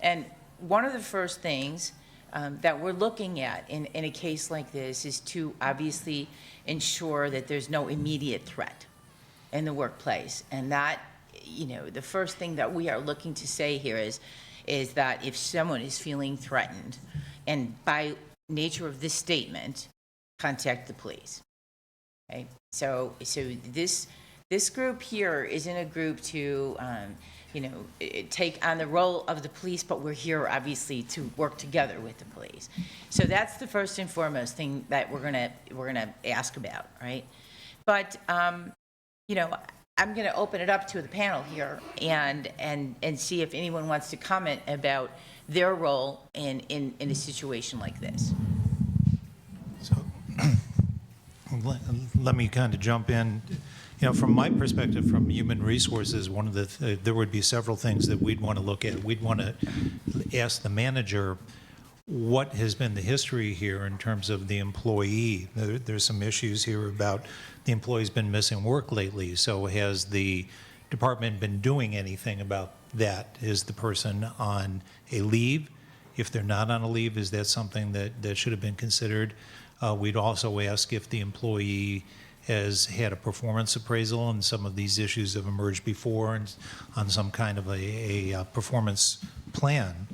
And one of the first things that we're looking at in a case like this is to obviously ensure that there's no immediate threat in the workplace. And that, the first thing that we are looking to say here is that if someone is feeling threatened, and by nature of this statement, contact the police. Okay? So this group here isn't a group to take on the role of the police, but we're here obviously to work together with the police. So that's the first and foremost thing that we're gonna ask about, right? But I'm gonna open it up to the panel here and see if anyone wants to comment about their role in a situation like this. So let me kind of jump in. From my perspective, from human resources, one of there would be several things that we'd want to look at. We'd want to ask the manager what has been the history here in terms of the employee. There's some issues here about the employee's been missing work lately. So has the department been doing anything about that? Is the person on a leave? If they're not on a leave, is that something that should have been considered? We'd also ask if the employee has had a performance appraisal, and some of these issues have emerged before, and on some kind of a performance plan.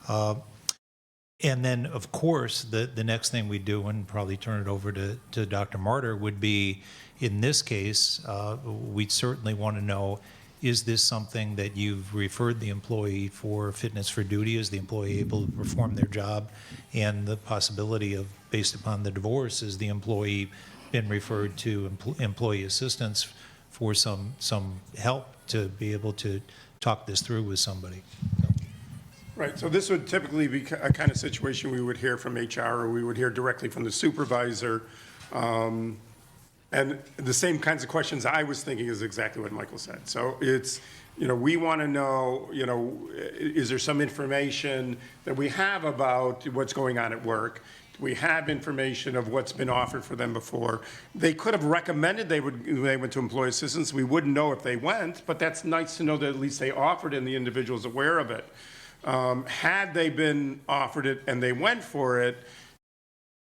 And then, of course, the next thing we do, and probably turn it over to Dr. Martyr, would be, in this case, we'd certainly want to know, is this something that you've referred the employee for fitness for duty? Is the employee able to perform their job? And the possibility of, based upon the divorce, is the employee been referred to employee assistance for some help to be able to talk this through with somebody? Right, so this would typically be a kind of situation we would hear from HR, or we would hear directly from the supervisor. And the same kinds of questions I was thinking is exactly what Michael said. So it's, we want to know, is there some information that we have about what's going on at work? We have information of what's been offered for them before. They could have recommended they went to employee assistance. We wouldn't know if they went, but that's nice to know that at least they offered and the individual's aware of it. Had they been offered it and they went for it,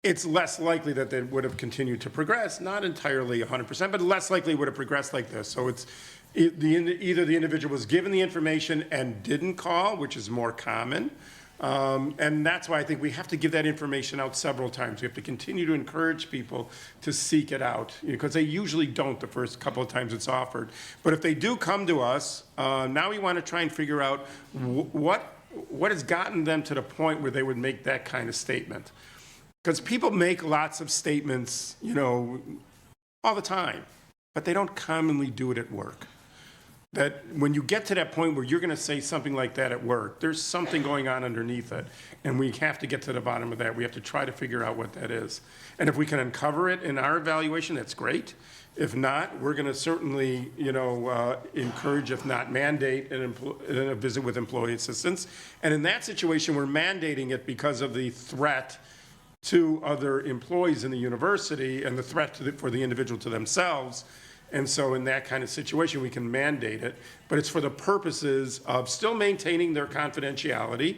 it's less likely that they would have continued to progress, not entirely 100%, but less likely would have progressed like this. So it's either the individual was given the information and didn't call, which is more common, and that's why I think we have to give that information out several times. We have to continue to encourage people to seek it out, because they usually don't the first couple of times it's offered. But if they do come to us, now we want to try and figure out what has gotten them to the point where they would make that kind of statement. Because people make lots of statements, all the time, but they don't commonly do it at work. That when you get to that point where you're going to say something like that at work, there's something going on underneath it, and we have to get to the bottom of that. We have to try to figure out what that is. And if we can uncover it in our evaluation, that's great. If not, we're going to certainly, encourage, if not mandate, a visit with employee assistance. And in that situation, we're mandating it because of the threat to other employees in the university and the threat for the individual to themselves. And so in that kind of situation, we can mandate it, but it's for the purposes of still maintaining their confidentiality,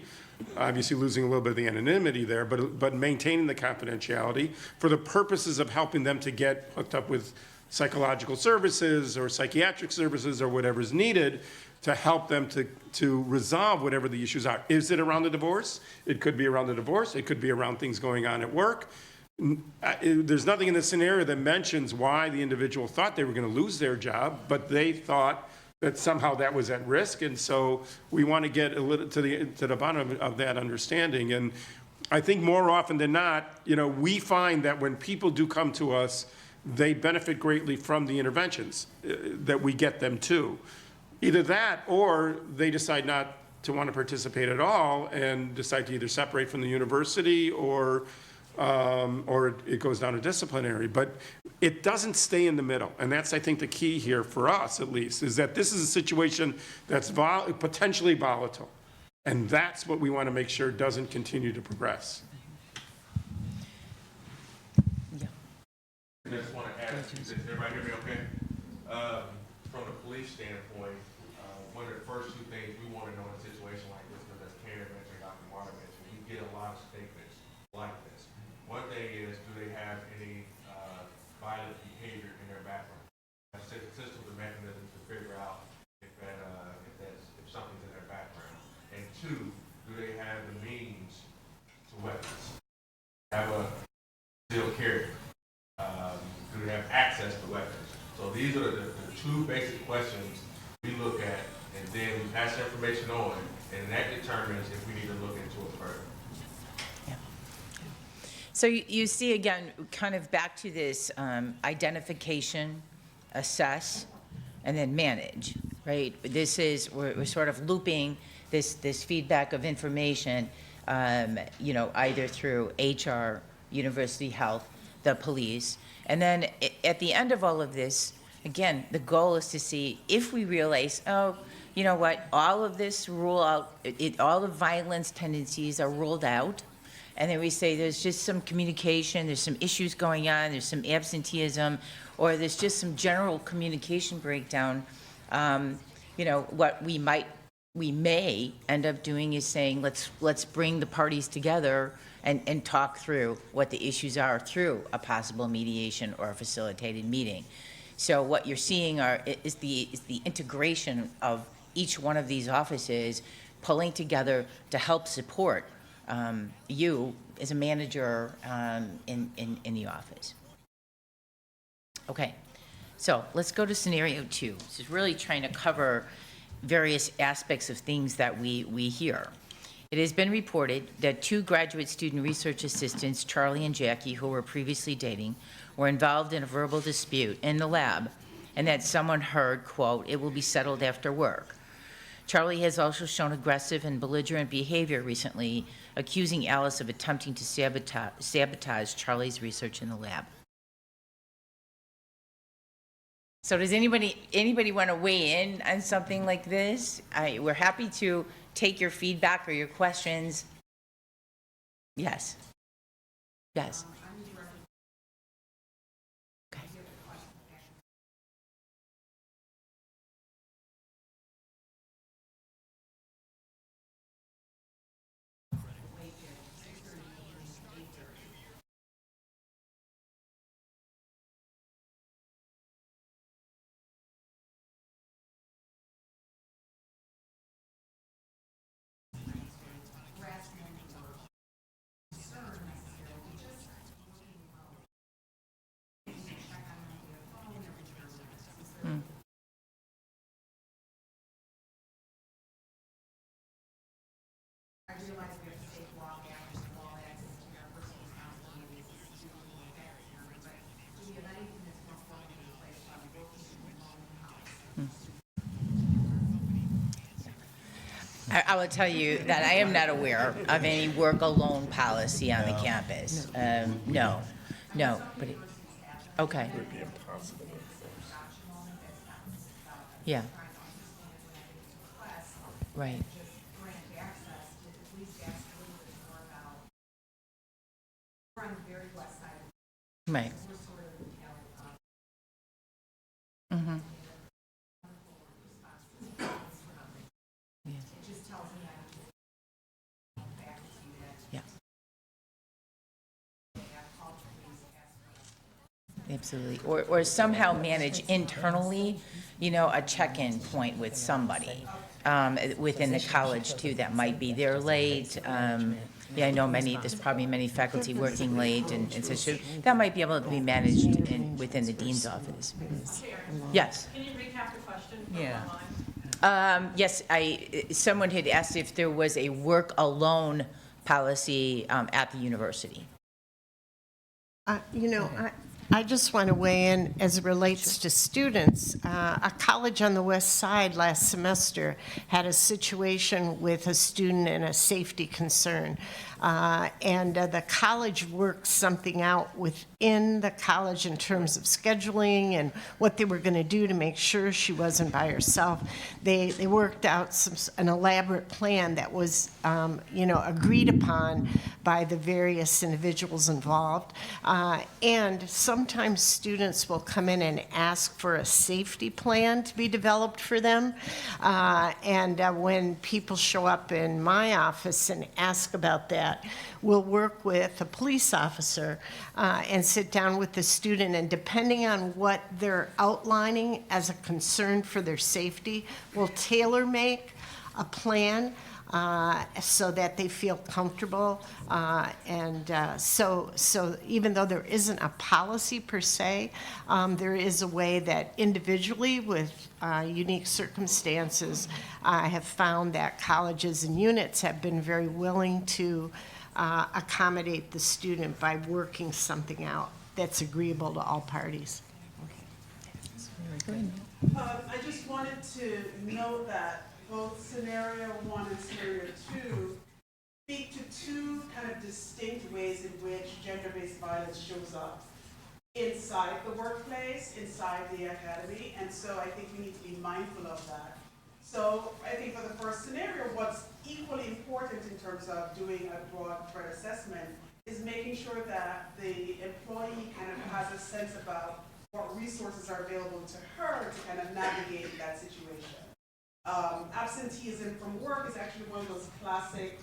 obviously losing a little bit of the anonymity there, but maintaining the confidentiality for the purposes of helping them to get hooked up with psychological services or psychiatric services or whatever's needed to help them to resolve whatever the issues are. Is it around the divorce? It could be around the divorce. It could be around things going on at work. There's nothing in this scenario that mentions why the individual thought they were going to lose their job, but they thought that somehow that was at risk. And so we want to get a little to the bottom of that understanding. And I think more often than not, we find that when people do come to us, they benefit greatly from the interventions that we get them to. Either that, or they decide not to want to participate at all and decide to either separate from the university or it goes down to disciplinary. But it doesn't stay in the middle. And that's, I think, the key here for us, at least, is that this is a situation that's potentially volatile. And that's what we want to make sure doesn't continue to progress. I just want to add, does everybody hear me okay? From the police standpoint, one of the first two things we want to know in a situation like this, because as Karen mentioned, Dr. Martin mentioned, we get a lot of statements like this. One thing is, do they have any violent behavior in their background? That's a system of mechanism to figure out if something's in their background. And two, do they have the means to weapons? Have a concealed carry? Do they have access to weapons? So these are the two basic questions we look at, and then we pass the information on, and that determines if we need to look into it further. So you see, again, kind of back to this identification, assess, and then manage, right? This is, we're sort of looping this feedback of information, either through HR, University Health, the police. And then at the end of all of this, again, the goal is to see if we realize, oh, you know what, all of this rule out, all the violence tendencies are ruled out. And then we say there's just some communication, there's some issues going on, there's some absenteeism, or there's just some general communication breakdown. What we may end up doing is saying, let's bring the parties together and talk through what the issues are through a possible mediation or a facilitated meeting. So what you're seeing is the integration of each one of these offices pulling together to help support you as a manager in the office. Okay, so let's go to scenario 2. This is really trying to cover various aspects of things that we hear. It has been reported that 2 graduate student research assistants, Charlie and Jackie, who were previously dating, were involved in a verbal dispute in the lab, and that someone heard, quote, "It will be settled after work." Charlie has also shown aggressive and belligerent behavior recently, accusing Alice of attempting to sabotage Charlie's research in the lab. So does anybody want to weigh in on something like this? We're happy to take your feedback or your questions. Yes. Yes. Okay. I will tell you that I am not aware of any work alone policy on the campus. No, but, okay. Yeah. Right. Right. Mm-hmm. Yeah. Absolutely. Or somehow manage internally, a check-in point with somebody within the college too that might be there late. I know there's probably many faculty working late and so that might be able to be managed within the dean's office. Yes. Can you recap the question? Yeah. Yes, someone had asked if there was a work alone policy at the university. I just want to weigh in as it relates to students. A college on the west side last semester had a situation with a student and a safety concern. And the college worked something out within the college in terms of scheduling and what they were going to do to make sure she wasn't by herself. They worked out an elaborate plan that was, agreed upon by the various individuals involved. And sometimes students will come in and ask for a safety plan to be developed for them. And when people show up in my office and ask about that, we'll work with a police officer and sit down with the student, and depending on what they're outlining as a concern for their safety, we'll tailor-make a plan so that they feel comfortable. So even though there isn't a policy per se, there is a way that individually with unique circumstances, I have found that colleges and units have been very willing to accommodate the student by working something out that's agreeable to all parties. I just wanted to note that both scenario 1 and scenario 2 speak to two kind of distinct ways in which gender-based violence shows up inside the workplace, inside the academy, and so I think we need to be mindful of that. So I think for the first scenario, what's equally important in terms of doing a broad threat assessment is making sure that the employee kind of has a sense about what resources are available to her to kind of navigate that situation. Absenteeism from work is actually one of those classic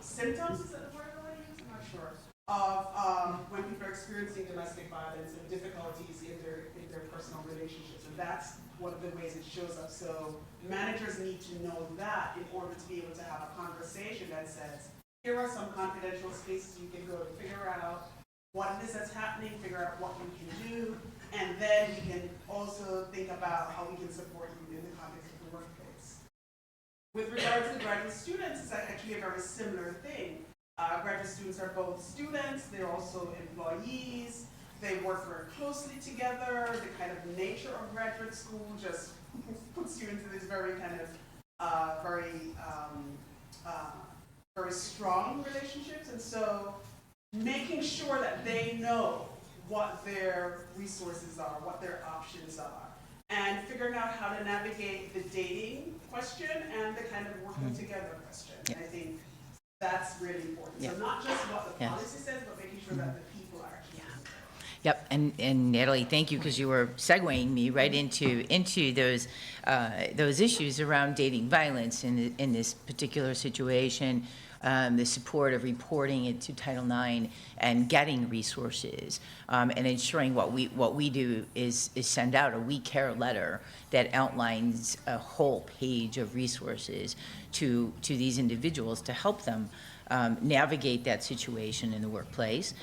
symptoms, is that the word I want to use? I'm not sure. Of when people are experiencing domestic violence and difficulties in their personal relationships. And that's one of the ways it shows up. So managers need to know that in order to be able to have a conversation that says, here are some confidential spaces you can go to figure out what it is that's happening, figure out what you can do, and then we can also think about how we can support you in the context of the workplace. With regard to the graduate students, it's actually a very similar thing. Graduate students are both students, they're also employees, they work very closely together. The kind of nature of graduate school just puts you into this very kind of very strong relationships, and so making sure that they know what their resources are, what their options are, and figuring out how to navigate the dating question and the kind of working together question. Yeah. I think that's really important. Yeah. So not just what the Yeah. policy says, but making sure that the people are actually using it. Yep, and Natalie, thank you, because you were segueing me right into those issues around dating violence in this particular situation, the support of reporting it to Title IX and getting resources, and ensuring what we do is send out a We Care letter that outlines a whole page of resources to these individuals to help them navigate that situation in the workplace,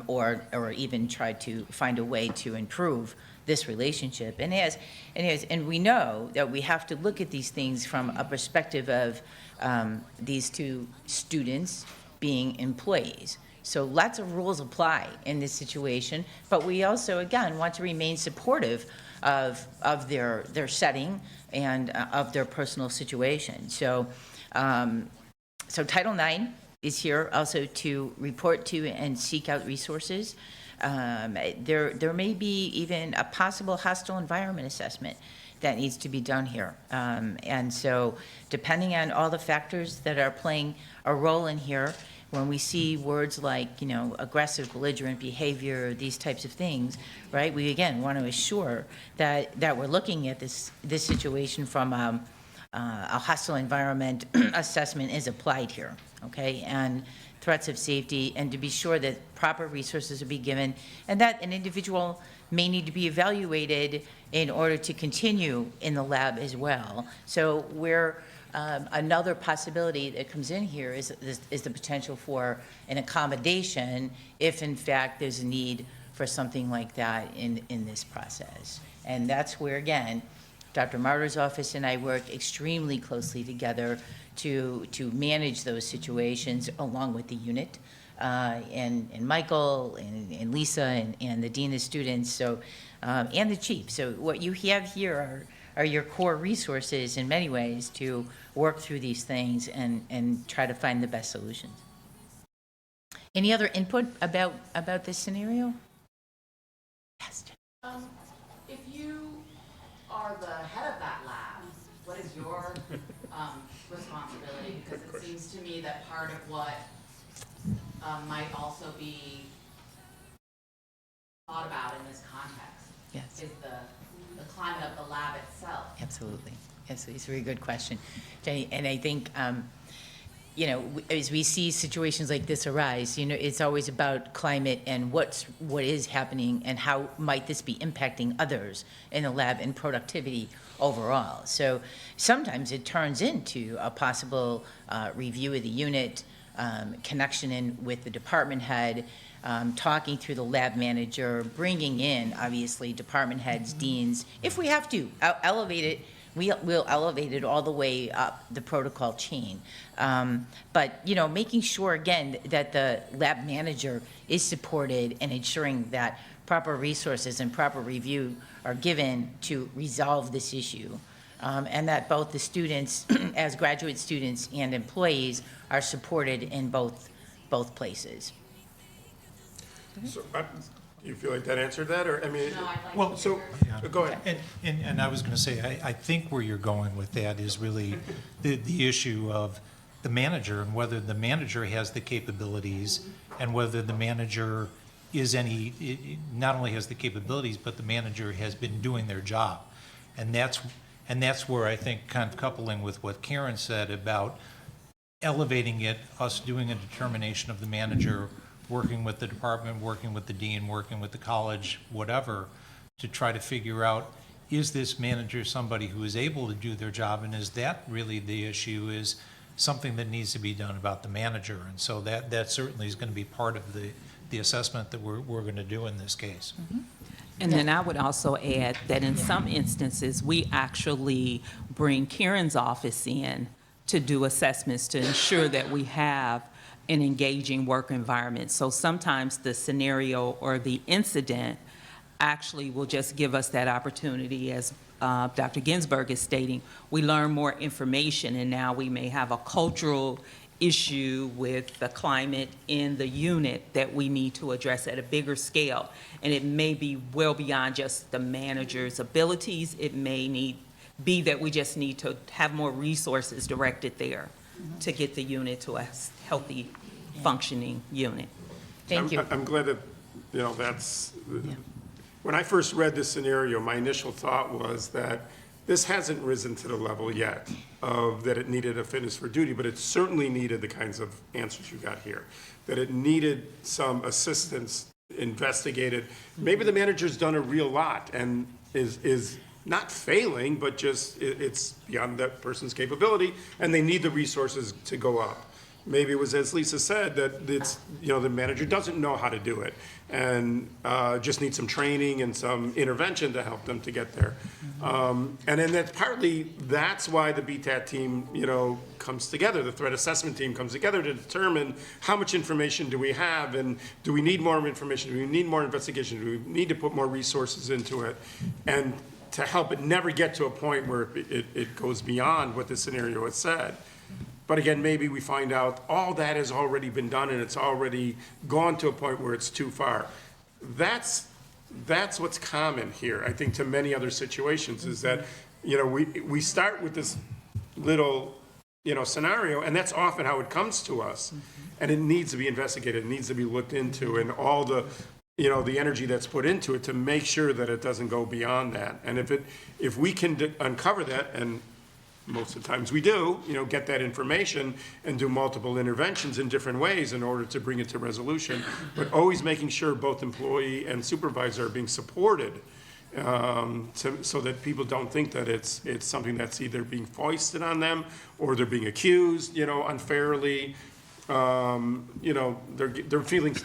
or even try to find a way to improve this relationship. And we know that we have to look at these things from a perspective of these two students being employees. So lots of rules apply in this situation, but we also, again, want to remain supportive of their setting and of their personal situation. So Title IX is here also to report to and seek out resources. There may be even a possible hostile environment assessment that needs to be done here. And so depending on all the factors that are playing a role in here, when we see words like, aggressive, belligerent behavior, these types of things, right, we again want to assure that we're looking at this situation from a hostile environment assessment is applied here, okay? And threats of safety, and to be sure that proper resources are being given, and that an individual may need to be evaluated in order to continue in the lab as well. So another possibility that comes in here is the potential for an accommodation if in fact there's a need for something like that in this process. And that's where, again, Dr. Marder's office and I work extremely closely together to manage those situations along with the unit, and Michael and Lisa and the dean of students, so and the chief. So what you have here are your core resources in many ways to work through these things and try to find the best solutions. Any other input about this scenario? Yes. If you are the head of that lab, what is your responsibility? Because it seems to me that part of what might also be thought about in this context Yes. is the climate of the lab itself. Absolutely. Yes, it's a very good question, Jenny. And I think, you know, as we see situations like this arise, you know, it's always about climate and what is happening and how might this be impacting others in the lab and productivity overall. So sometimes it turns into a possible review of the unit, connection in with the department head, talking through the lab manager, bringing in, obviously, department heads, deans, if we have to, elevate it. We'll elevate it all the way up the protocol chain. But, you know, making sure, again, that the lab manager is supported and ensuring that proper resources and proper review are given to resolve this issue. And that both the students, as graduate students and employees, are supported in both places. So, do you feel like that answered that, or, I mean, No, I'd like Well, to so, hear- go ahead. And I was going to say, I think where you're going with that is really the issue of the manager and whether the manager has the capabilities and whether the manager is not only has the capabilities, but the manager has been doing their job. And that's where I think, kind of coupling with what Karen said about elevating it, us doing a determination of the manager, working with the department, working with the dean, working with the college, whatever, to try to figure out, is this manager somebody who is able to do their job? And is that really the issue, is something that needs to be done about the manager? And so that certainly is going to be part of the assessment that we're going to do in this case. And then I would also add that in some instances, we actually bring Karen's office in to do assessments to ensure that we have an engaging work environment. So sometimes the scenario or the incident actually will just give us that opportunity, as Dr. Ginsburg is stating. We learn more information, and now we may have a cultural issue with the climate in the unit that we need to address at a bigger scale. And it may be well beyond just the manager's abilities. It may be that we just need to have more resources directed there to get the unit to a healthy, functioning unit. Thank you. I'm glad that, you know, when I first read this scenario, my initial thought was that this hasn't risen to the level yet of that it needed a fitness for duty, but it certainly needed the kinds of answers you got here, that it needed some assistance investigated. Maybe the manager's done a real lot and is not failing, but just it's beyond that person's capability, and they need the resources to go up. Maybe it was, as Lisa said, that it's, you know, the manager doesn't know how to do it and just needs some training and some intervention to help them to get there. And then that's why the BTAT team, you know, comes together. The threat assessment team comes together to determine how much information do we have, and do we need more information? Do we need more investigation? Do we need to put more resources into it? And to help it never get to a point where it goes beyond what the scenario has said. But again, maybe we find out all that has already been done and it's already gone to a point where it's too far. That's what's common here, I think, to many other situations, is that, you know, we start with this little, you know, scenario, and that's often how it comes to us. And it needs to be investigated, it needs to be looked into, and all the, you know, the energy that's put into it to make sure that it doesn't go beyond that. And if we can uncover that, and most of the times we do, you know, get that information and do multiple interventions in different ways in order to bring it to resolution, but always making sure both employee and supervisor are being supported, so that people don't think that it's something that's either being foisted on them or they're being accused, you know, unfairly. You know, their feelings,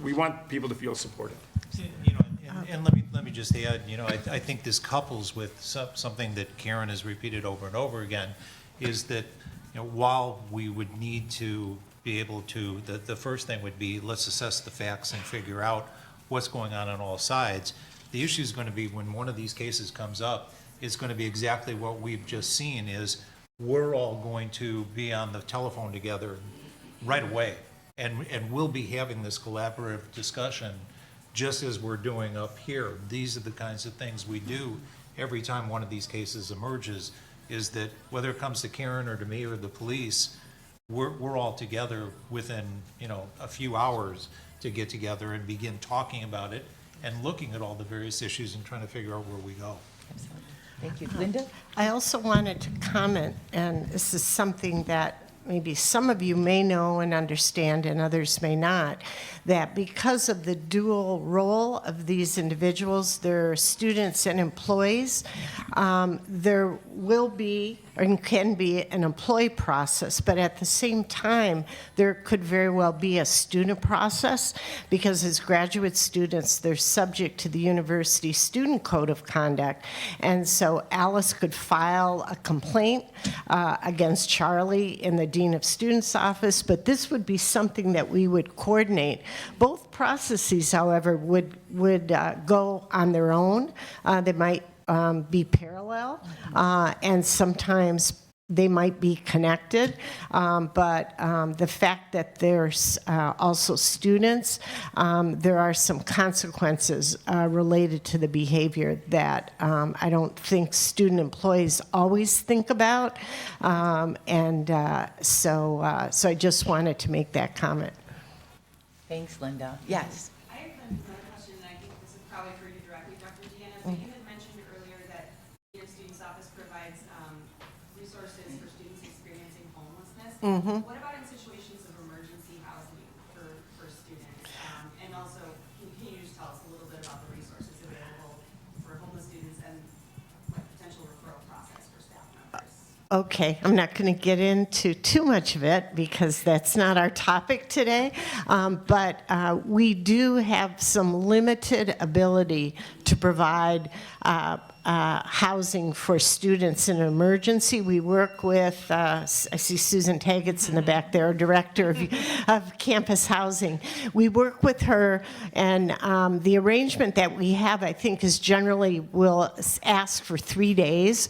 we want people to feel supported. You know, and let me just add, you know, I think this couples with something that Karen has repeated over and over again, is that, you know, while we would need to be able to, the first thing would be, let's assess the facts and figure out what's going on all sides. The issue is going to be, when one of these cases comes up, it's going to be exactly what we've just seen, is we're all going to be on the telephone together right away, and we'll be having this collaborative discussion just as we're doing up here. These are the kinds of things we do every time one of these cases emerges, is that whether it comes to Karen or to me or the police, we're all together within, you know, a few hours to get together and begin talking about it and looking at all the various issues and trying to figure out where we go. Thank you. Linda? I also wanted to comment, and this is something that maybe some of you may know and understand and others may not, that because of the dual role of these individuals, they're students and employees, there will be and can be an employee process, but at the same time, there could very well be a student process, because as graduate students, they're subject to the university student code of conduct. And so Alice could file a complaint against Charlie in the Dean of Students office, but this would be something that we would coordinate. Both processes, however, would go on their own. They might be parallel, and sometimes they might be connected, but the fact that there's also students, there are some consequences related to the behavior that I don't think student employees always think about, so I just wanted to make that comment. Thanks, Linda. Yes. I have another question, and I think this is probably for you directly, Dr. Deanna. So you had mentioned earlier that the Students Office provides resources for students experiencing homelessness. What about in situations of emergency housing for students? And also, can you just tell us a little bit about the resources available for homeless students and what potential referral process for staff members? Okay, I'm not going to get into too much of it because that's not our topic today, but we do have some limited ability to provide housing for students in an emergency. We work with, I see Susan Taggart's in the back there, director of campus housing. We work with her, and the arrangement that we have, I think, is generally we'll ask for 3 days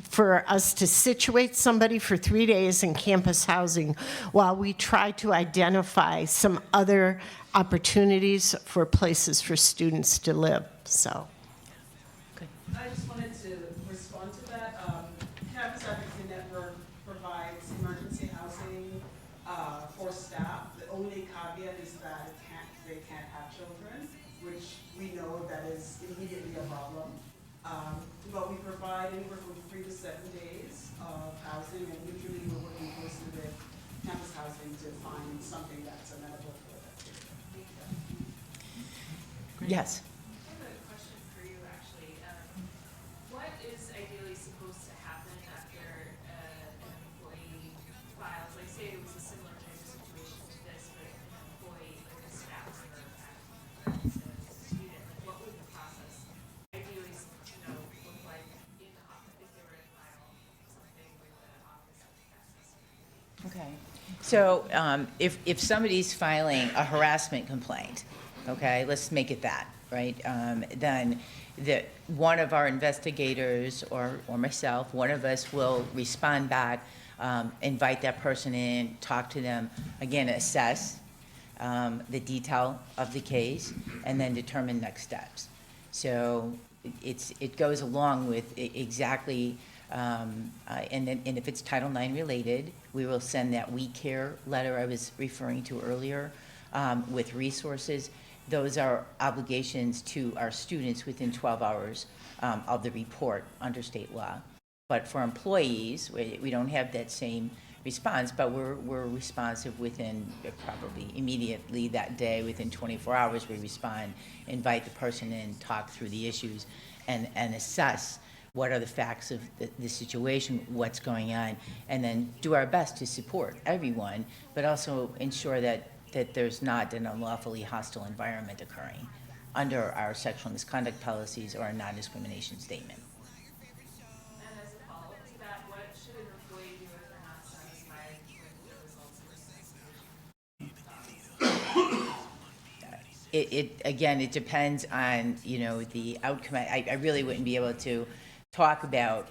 for us to situate somebody for 3 days in campus housing while we try to identify some other opportunities for places for students to live. So. I just wanted to respond to that. Campus Advocacy Network provides emergency housing for staff. The only caveat is that they can't have children, which we know that is immediately a problem. But we provide anywhere from 3 to 7 days of housing, and usually we're working closely with campus housing to find something that's amenable for that. Yes. I have a question for you, actually. What is ideally supposed to happen after an employee files, like say it was a similar type of situation to this, but an employee, like a staff member, as a student, like what would the process ideally, look like in the office if they were to file something with the office of access? Okay. So if somebody's filing a harassment complaint, okay, let's make it that, right? Then one of our investigators or myself, one of us will respond back, invite that person in, talk to them, again, assess the detail of the case, and then determine next steps. So it goes along with exactly, and if it's Title IX related, we will send that We Care letter I was referring to earlier with resources. Those are obligations to our students within 12 hours of the report under state law. But for employees, we don't have that same response, but we're responsive within probably immediately that day, within 24 hours, we respond, invite the person in, talk through the issues, and assess what are the facts of the situation, what's going on, and then do our best to support everyone, but also ensure that there's not an unlawfully hostile environment occurring under our sexual misconduct policies or our non-discrimination statement. And as a follow-up to that, what should an employee do if they're not satisfied with the results of this? Again, it depends on, the outcome. I really wouldn't be able to talk about,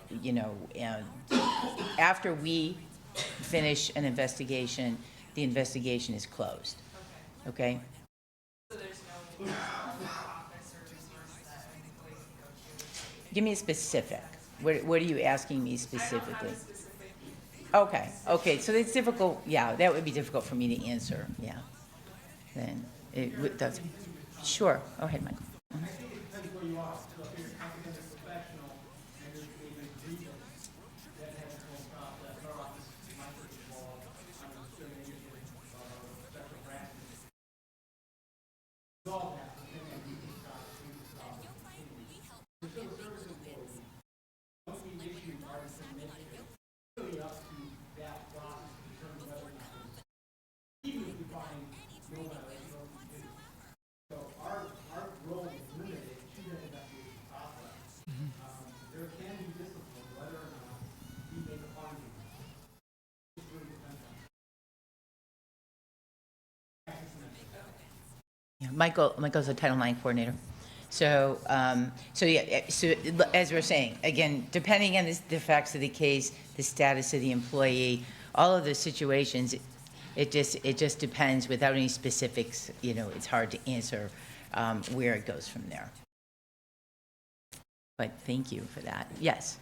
after we finish an investigation, the investigation is closed. Okay? So there's no office or resource that an employee can go to? Give me a specific. What are you asking me I don't specifically? have a specific. Okay, so it's difficult, yeah, that would be difficult for me to answer, yeah. Then it does. Sure, go ahead, Michael. I think it depends where you are. So if you're an academic professional and there's a grievance that has its own process, our office might get involved. Yeah, Michael's a Title IX coordinator. So, so as we're saying, again, depending on the facts of the case, the status of the employee, all of those situations, it just depends. Without any specifics, it's hard to answer where it goes from there. But thank you for that. Yes.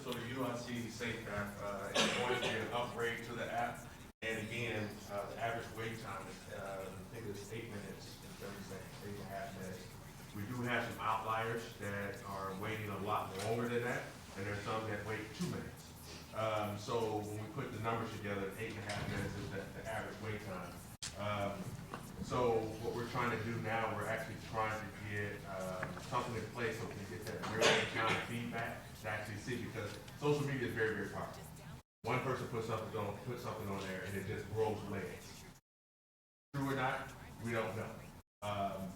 So the UIC Safe app is going to be an upgrade to the app. And again, the average wait time is, I think it's 8 minutes and 30 seconds, 8.5 minutes. We do have some outliers that are waiting a lot longer than that, and there's some that wait 2 minutes. So when we put the numbers together, 8.5 minutes is the average wait time. So what we're trying to do now, we're actually trying to get something in place so we can get that real-time feedback to actually see, because social media is very, very powerful. One person puts something on there and it just grows legs. True or not, we don't know.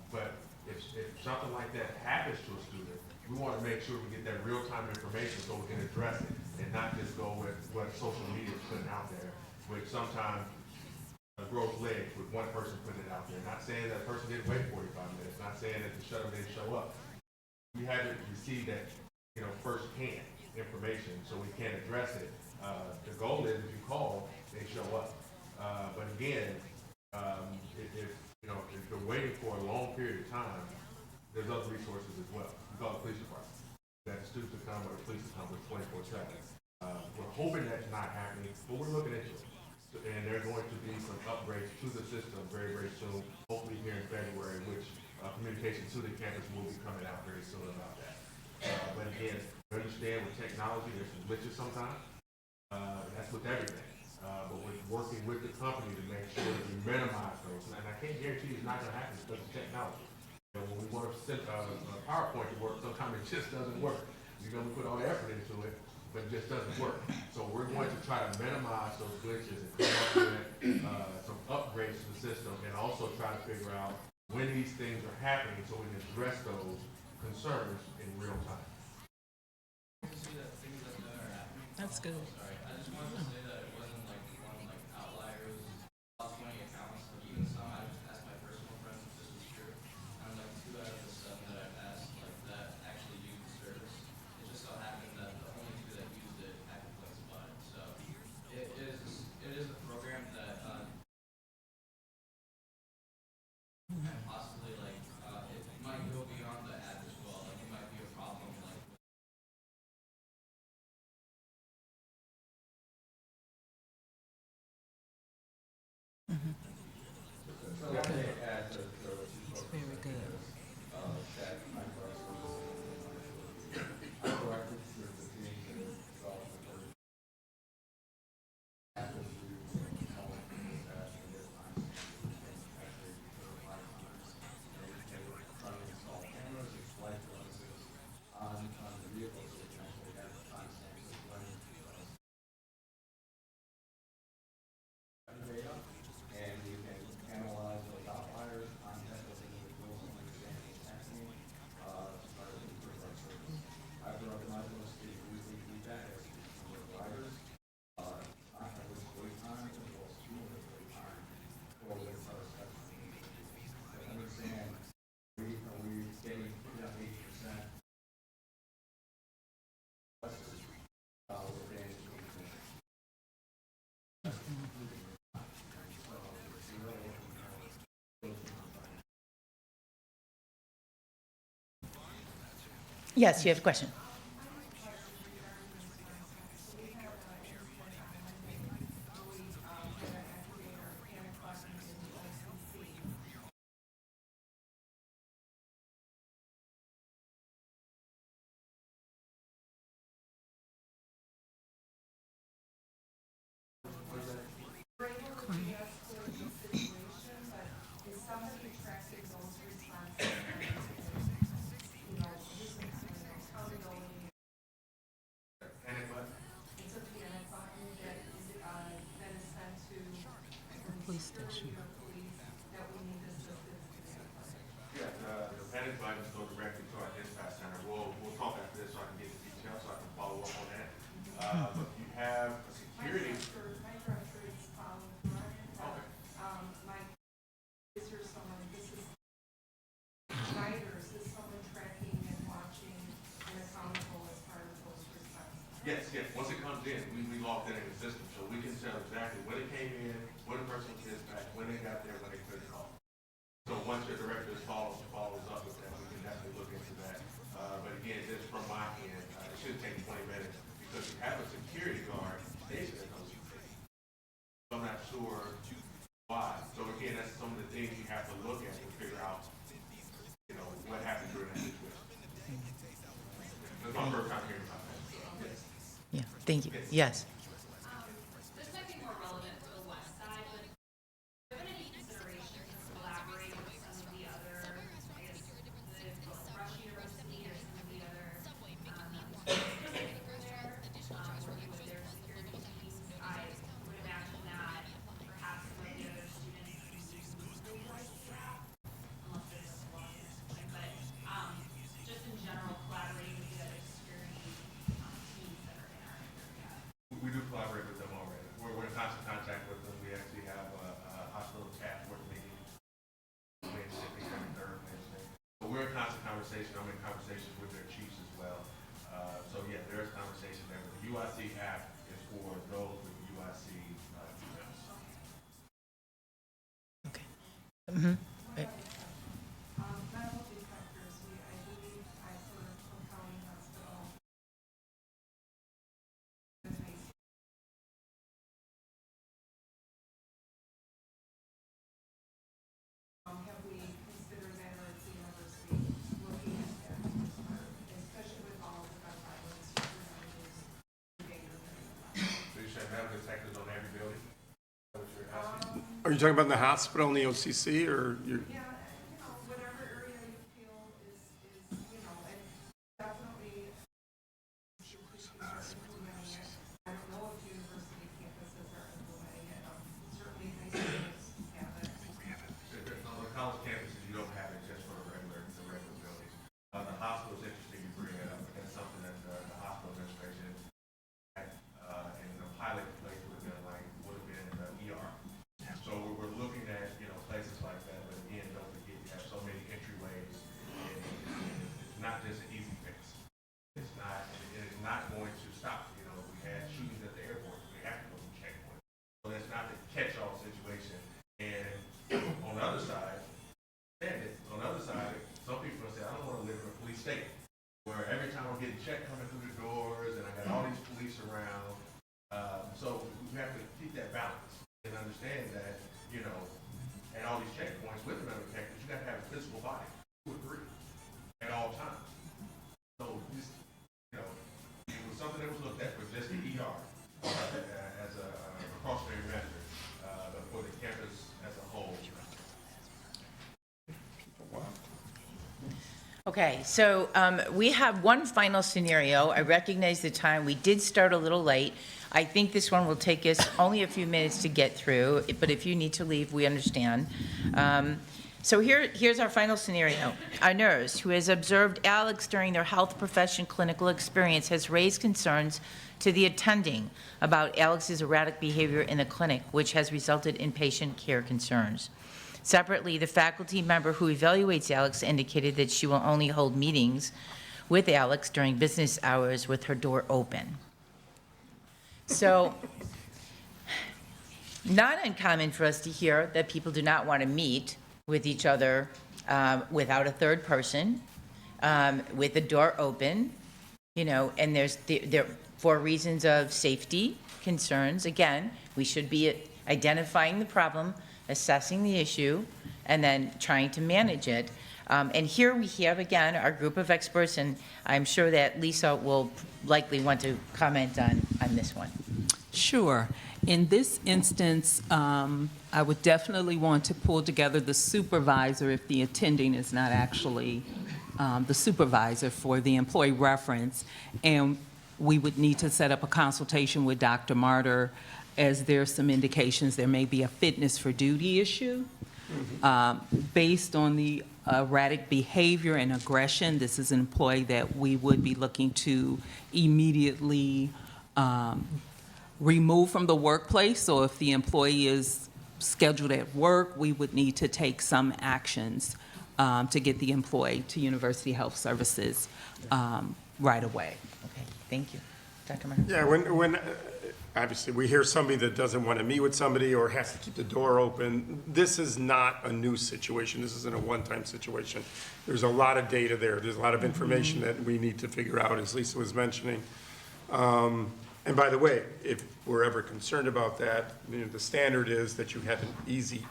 But if something like that happens to a student, we want to make sure we get that real-time information so we can address it and not just go with what social media is putting out there, which sometimes grows legs with one person putting it out there. Not saying that person didn't wait 45 minutes, not saying that the shuttle didn't show up. We haven't received that, first-hand information, so we can't address it. The goal is if you call, they show up. But again, if you're waiting for a long period of time, there's other resources as well. We call the police department. That the students will come or the police will come with 24/7. We're hoping that's not happening, but we're looking into it. And there are going to be some upgrades to the system very, very soon, hopefully here in February, which communication to the campus will be coming out very soon about that. But again, we understand with technology, there's some glitches sometimes. That's with everything. But we're working with the company to make sure that we minimize those. And I can't guarantee it's not going to happen because of technology. When we want to send a PowerPoint to work, sometimes it just doesn't work. We put all the effort into it, but it just doesn't work. So we're going to try to minimize those glitches and come up with some upgrades to the system, and also try to figure out when these things are happening so we can address those concerns in real time. That's good. Very good. Yes, you have a question. Yeah, the panic buttons go directly to our dispatch center. We'll talk after this so I can get the details, so I can follow up on that. But you have a security. My director is Brian. Okay. Is there someone, this is Schneider's, is someone tracking and watching and accountable as part of post response? Yes. Once it comes in, we logged it in the system, so we can tell exactly when it came in, when the person was dispatched, when they got there, when they couldn't call. So once your director follows up with that, we can definitely look into that. But again, just from my end, it shouldn't take 20 minutes because you have a security guard stationed at those security. I'm not sure why. So again, that's some of the things you have to look at to figure out, what happened during that situation. That's my first time hearing about that. So, yes. Yeah, thank you. Yes. This might be more relevant to the west side, but have you given any consideration to collaborate with some of the other, I guess, the Rush University or some of the other, over there, working with their security teams? I would imagine that perhaps some of the other students unless there's a law, but, just in general, collaborating with the other security, teams that are in our area. We do collaborate with them already. We're in constant contact with them. We actually have a hospital task force meeting Wednesday, every third Wednesday. But we're in constant conversation. I'm in conversations with their chiefs as well. So yeah, there is conversation there. But the UIC app is for those with UIC emails. Okay. Mm-hmm. Medical detectors, I believe I've heard from County Hospital. Have we considered that or is the university looking at that, especially with all the gun violence? So you said metal detectors on every building? Is that what you're asking? Are you talking about the hospital and the OCC, or you're? Yeah, whatever area you feel is, and definitely. I don't know if university campuses are implementing it, certainly high schools have it. On the college campuses, you don't have it just for the regular buildings. The hospital's interesting you bring it up, but that's something that the hospital administration had, in the pilot place would have been the ER. So we're looking at, places like that, but again, don't forget, you have so many entryways, and it's not just an easy fix. It's not going to stop. We had shootings at the airport, we have to go through checkpoints. So that's not the catch-all situation. And on the other side, some people will say, I don't want to live in a police state, where every time I'm getting checked coming through the doors, and I got all these police around. So we have to keep that balance and understand that, at all these checkpoints with the metal detectors, you got to have a physical body, 2 or 3, at all times. So this, it was something that was looked at with just the ER as a precautionary measure, but for the campus as a whole. Okay, so we have one final scenario. I recognize the time. We did start a little late. I think this one will take us only a few minutes to get through, but if you need to leave, we understand. So here's our final scenario. A nurse who has observed Alex during their health profession clinical experience has raised concerns to the attending about Alex's erratic behavior in the clinic, which has resulted in patient care concerns. Separately, the faculty member who evaluates Alex indicated that she will only hold meetings with Alex during business hours with her door open. So, not uncommon for us to hear that people do not want to meet with each other without a third person, with the door open, and there for reasons of safety concerns. Again, we should be identifying the problem, assessing the issue, and then trying to manage it. And here we have, again, our group of experts, and I'm sure that Lisa will likely want to comment on this one. Sure. In this instance, I would definitely want to pull together the supervisor if the attending is not actually the supervisor for the employee reference. And we would need to set up a consultation with Dr. Martyr as there are some indications there may be a fitness for duty issue. Based on the erratic behavior and aggression, this is an employee that we would be looking to immediately remove from the workplace. So if the employee is scheduled at work, we would need to take some actions to get the employee to University Health Services right away. Okay, thank you. Dr. Martin? Yeah, when obviously we hear somebody that doesn't want to meet with somebody or has to keep the door open, this is not a new situation. This isn't a one-time situation. There's a lot of data there. There's a lot of information that we need to figure out, as Lisa was mentioning. And by the way, if we're ever concerned about that, you know, the standard is that you have an easy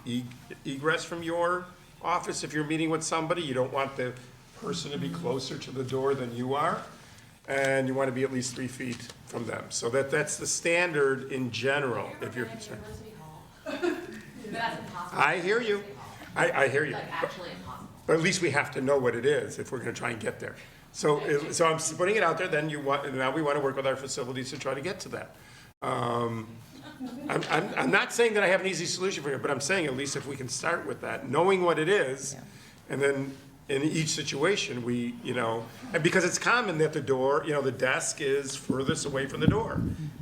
egress from your office if you're meeting with somebody. You don't want the person to be closer to the door than you are, and you want to be at least 3 feet from them. So that's the standard in general, if you're concerned. That's impossible. I hear you. I hear you. Like actually impossible. But at least we have to know what it is if we're going to try and get there. So I'm putting it out there, then now we want to work with our facilities to try to get to that. I'm not saying that I have an easy solution for you, but I'm saying at least if we can start with that, knowing what it is, and then in each situation, we, you know, and because it's common that the door, you know, the desk is furthest away from the door,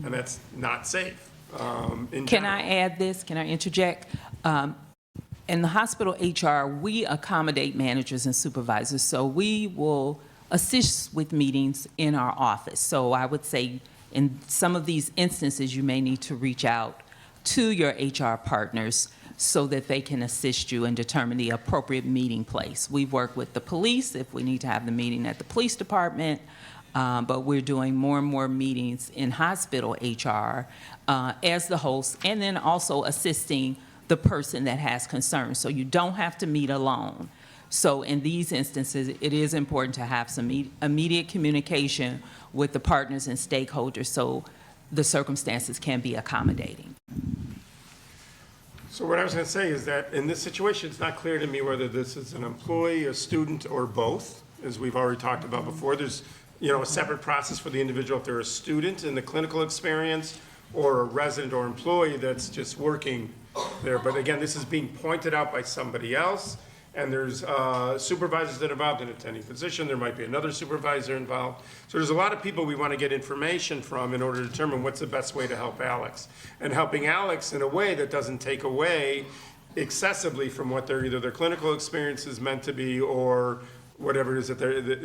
and that's not safe. Can I add this? Can I interject? In the hospital HR, we accommodate managers and supervisors, so we will assist with meetings in our office. So I would say in some of these instances, you may need to reach out to your HR partners so that they can assist you in determining the appropriate meeting place. We work with the police if we need to have the meeting at the police department, but we're doing more and more meetings in hospital HR as the host, and then also assisting the person that has concerns. So you don't have to meet alone. So in these instances, it is important to have some immediate communication with the partners and stakeholders so the circumstances can be accommodating. So what I was going to say is that in this situation, it's not clear to me whether this is an employee, a student, or both, as we've already talked about before. There's, you know, a separate process for the individual if they're a student in the clinical experience or a resident or employee that's just working there. But again, this is being pointed out by somebody else, and there's supervisors that are involved in attending physician. There might be another supervisor involved. So there's a lot of people we want to get information from in order to determine what's the best way to help Alex. And helping Alex in a way that doesn't take away excessively from what either their clinical experience is meant to be or whatever it is that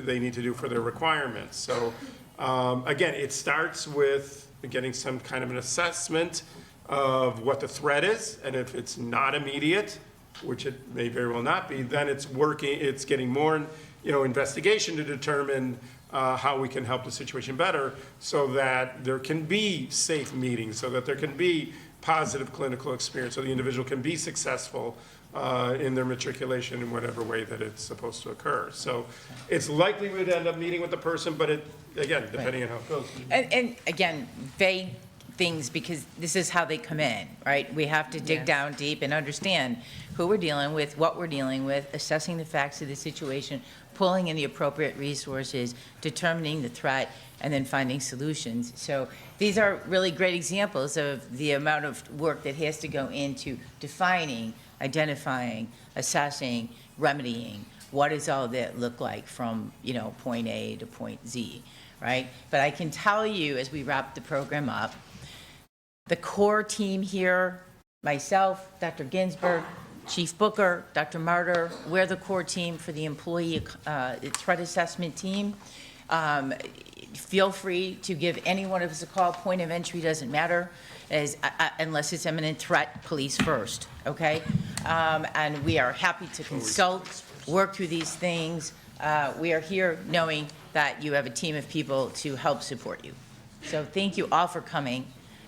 they need to do for their requirements. So again, it starts with getting some kind of an assessment of what the threat is, and if it's not immediate, which it may very well not be, then it's getting more, you know, investigation to determine how we can help the situation better so that there can be safe meetings, so that there can be positive clinical experience, so the individual can be successful in their matriculation in whatever way that it's supposed to occur. So it's likely we'd end up meeting with the person, but it, again, depending on how it goes. And again, vague things, because this is how they come in, right? We have to dig down deep and understand who we're dealing with, what we're dealing with, assessing the facts of the situation, pulling in the appropriate resources, determining the threat, and then finding solutions. So these are really great examples of the amount of work that has to go into defining, identifying, assessing, remedying. What does all that look like from, you know, point A to point Z, right? But I can tell you as we wrap the program up, the core team here, myself, Dr. Ginsberg, Chief Booker, Dr. Martyr, we're the core team for the employee threat assessment team. Feel free to give any one of us a call. Point of entry doesn't matter unless it's imminent threat, police first, okay? And we are happy to consult, work through these things. We are here knowing that you have a team of people to help support you. So thank you all for coming,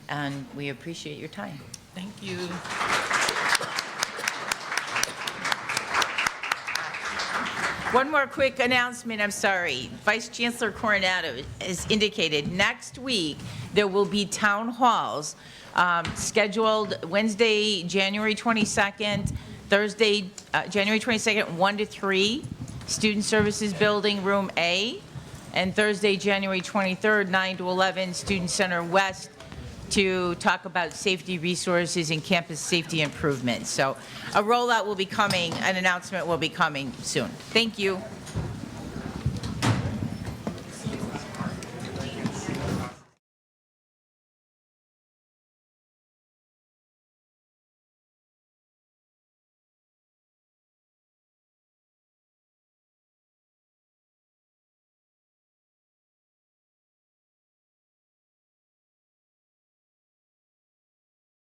and we appreciate your time. Thank you. One more quick announcement, I'm sorry. Vice Chancellor Coronado has indicated next week there will be town halls scheduled Wednesday, January 22nd, Thursday, January 22nd, 1 to 3, Student Services Building, Room A, and Thursday, January 23rd, 9 to 11, Student Center West, to talk about safety resources and campus safety improvements. So a rollout will be coming, an announcement will be coming soon. Thank you.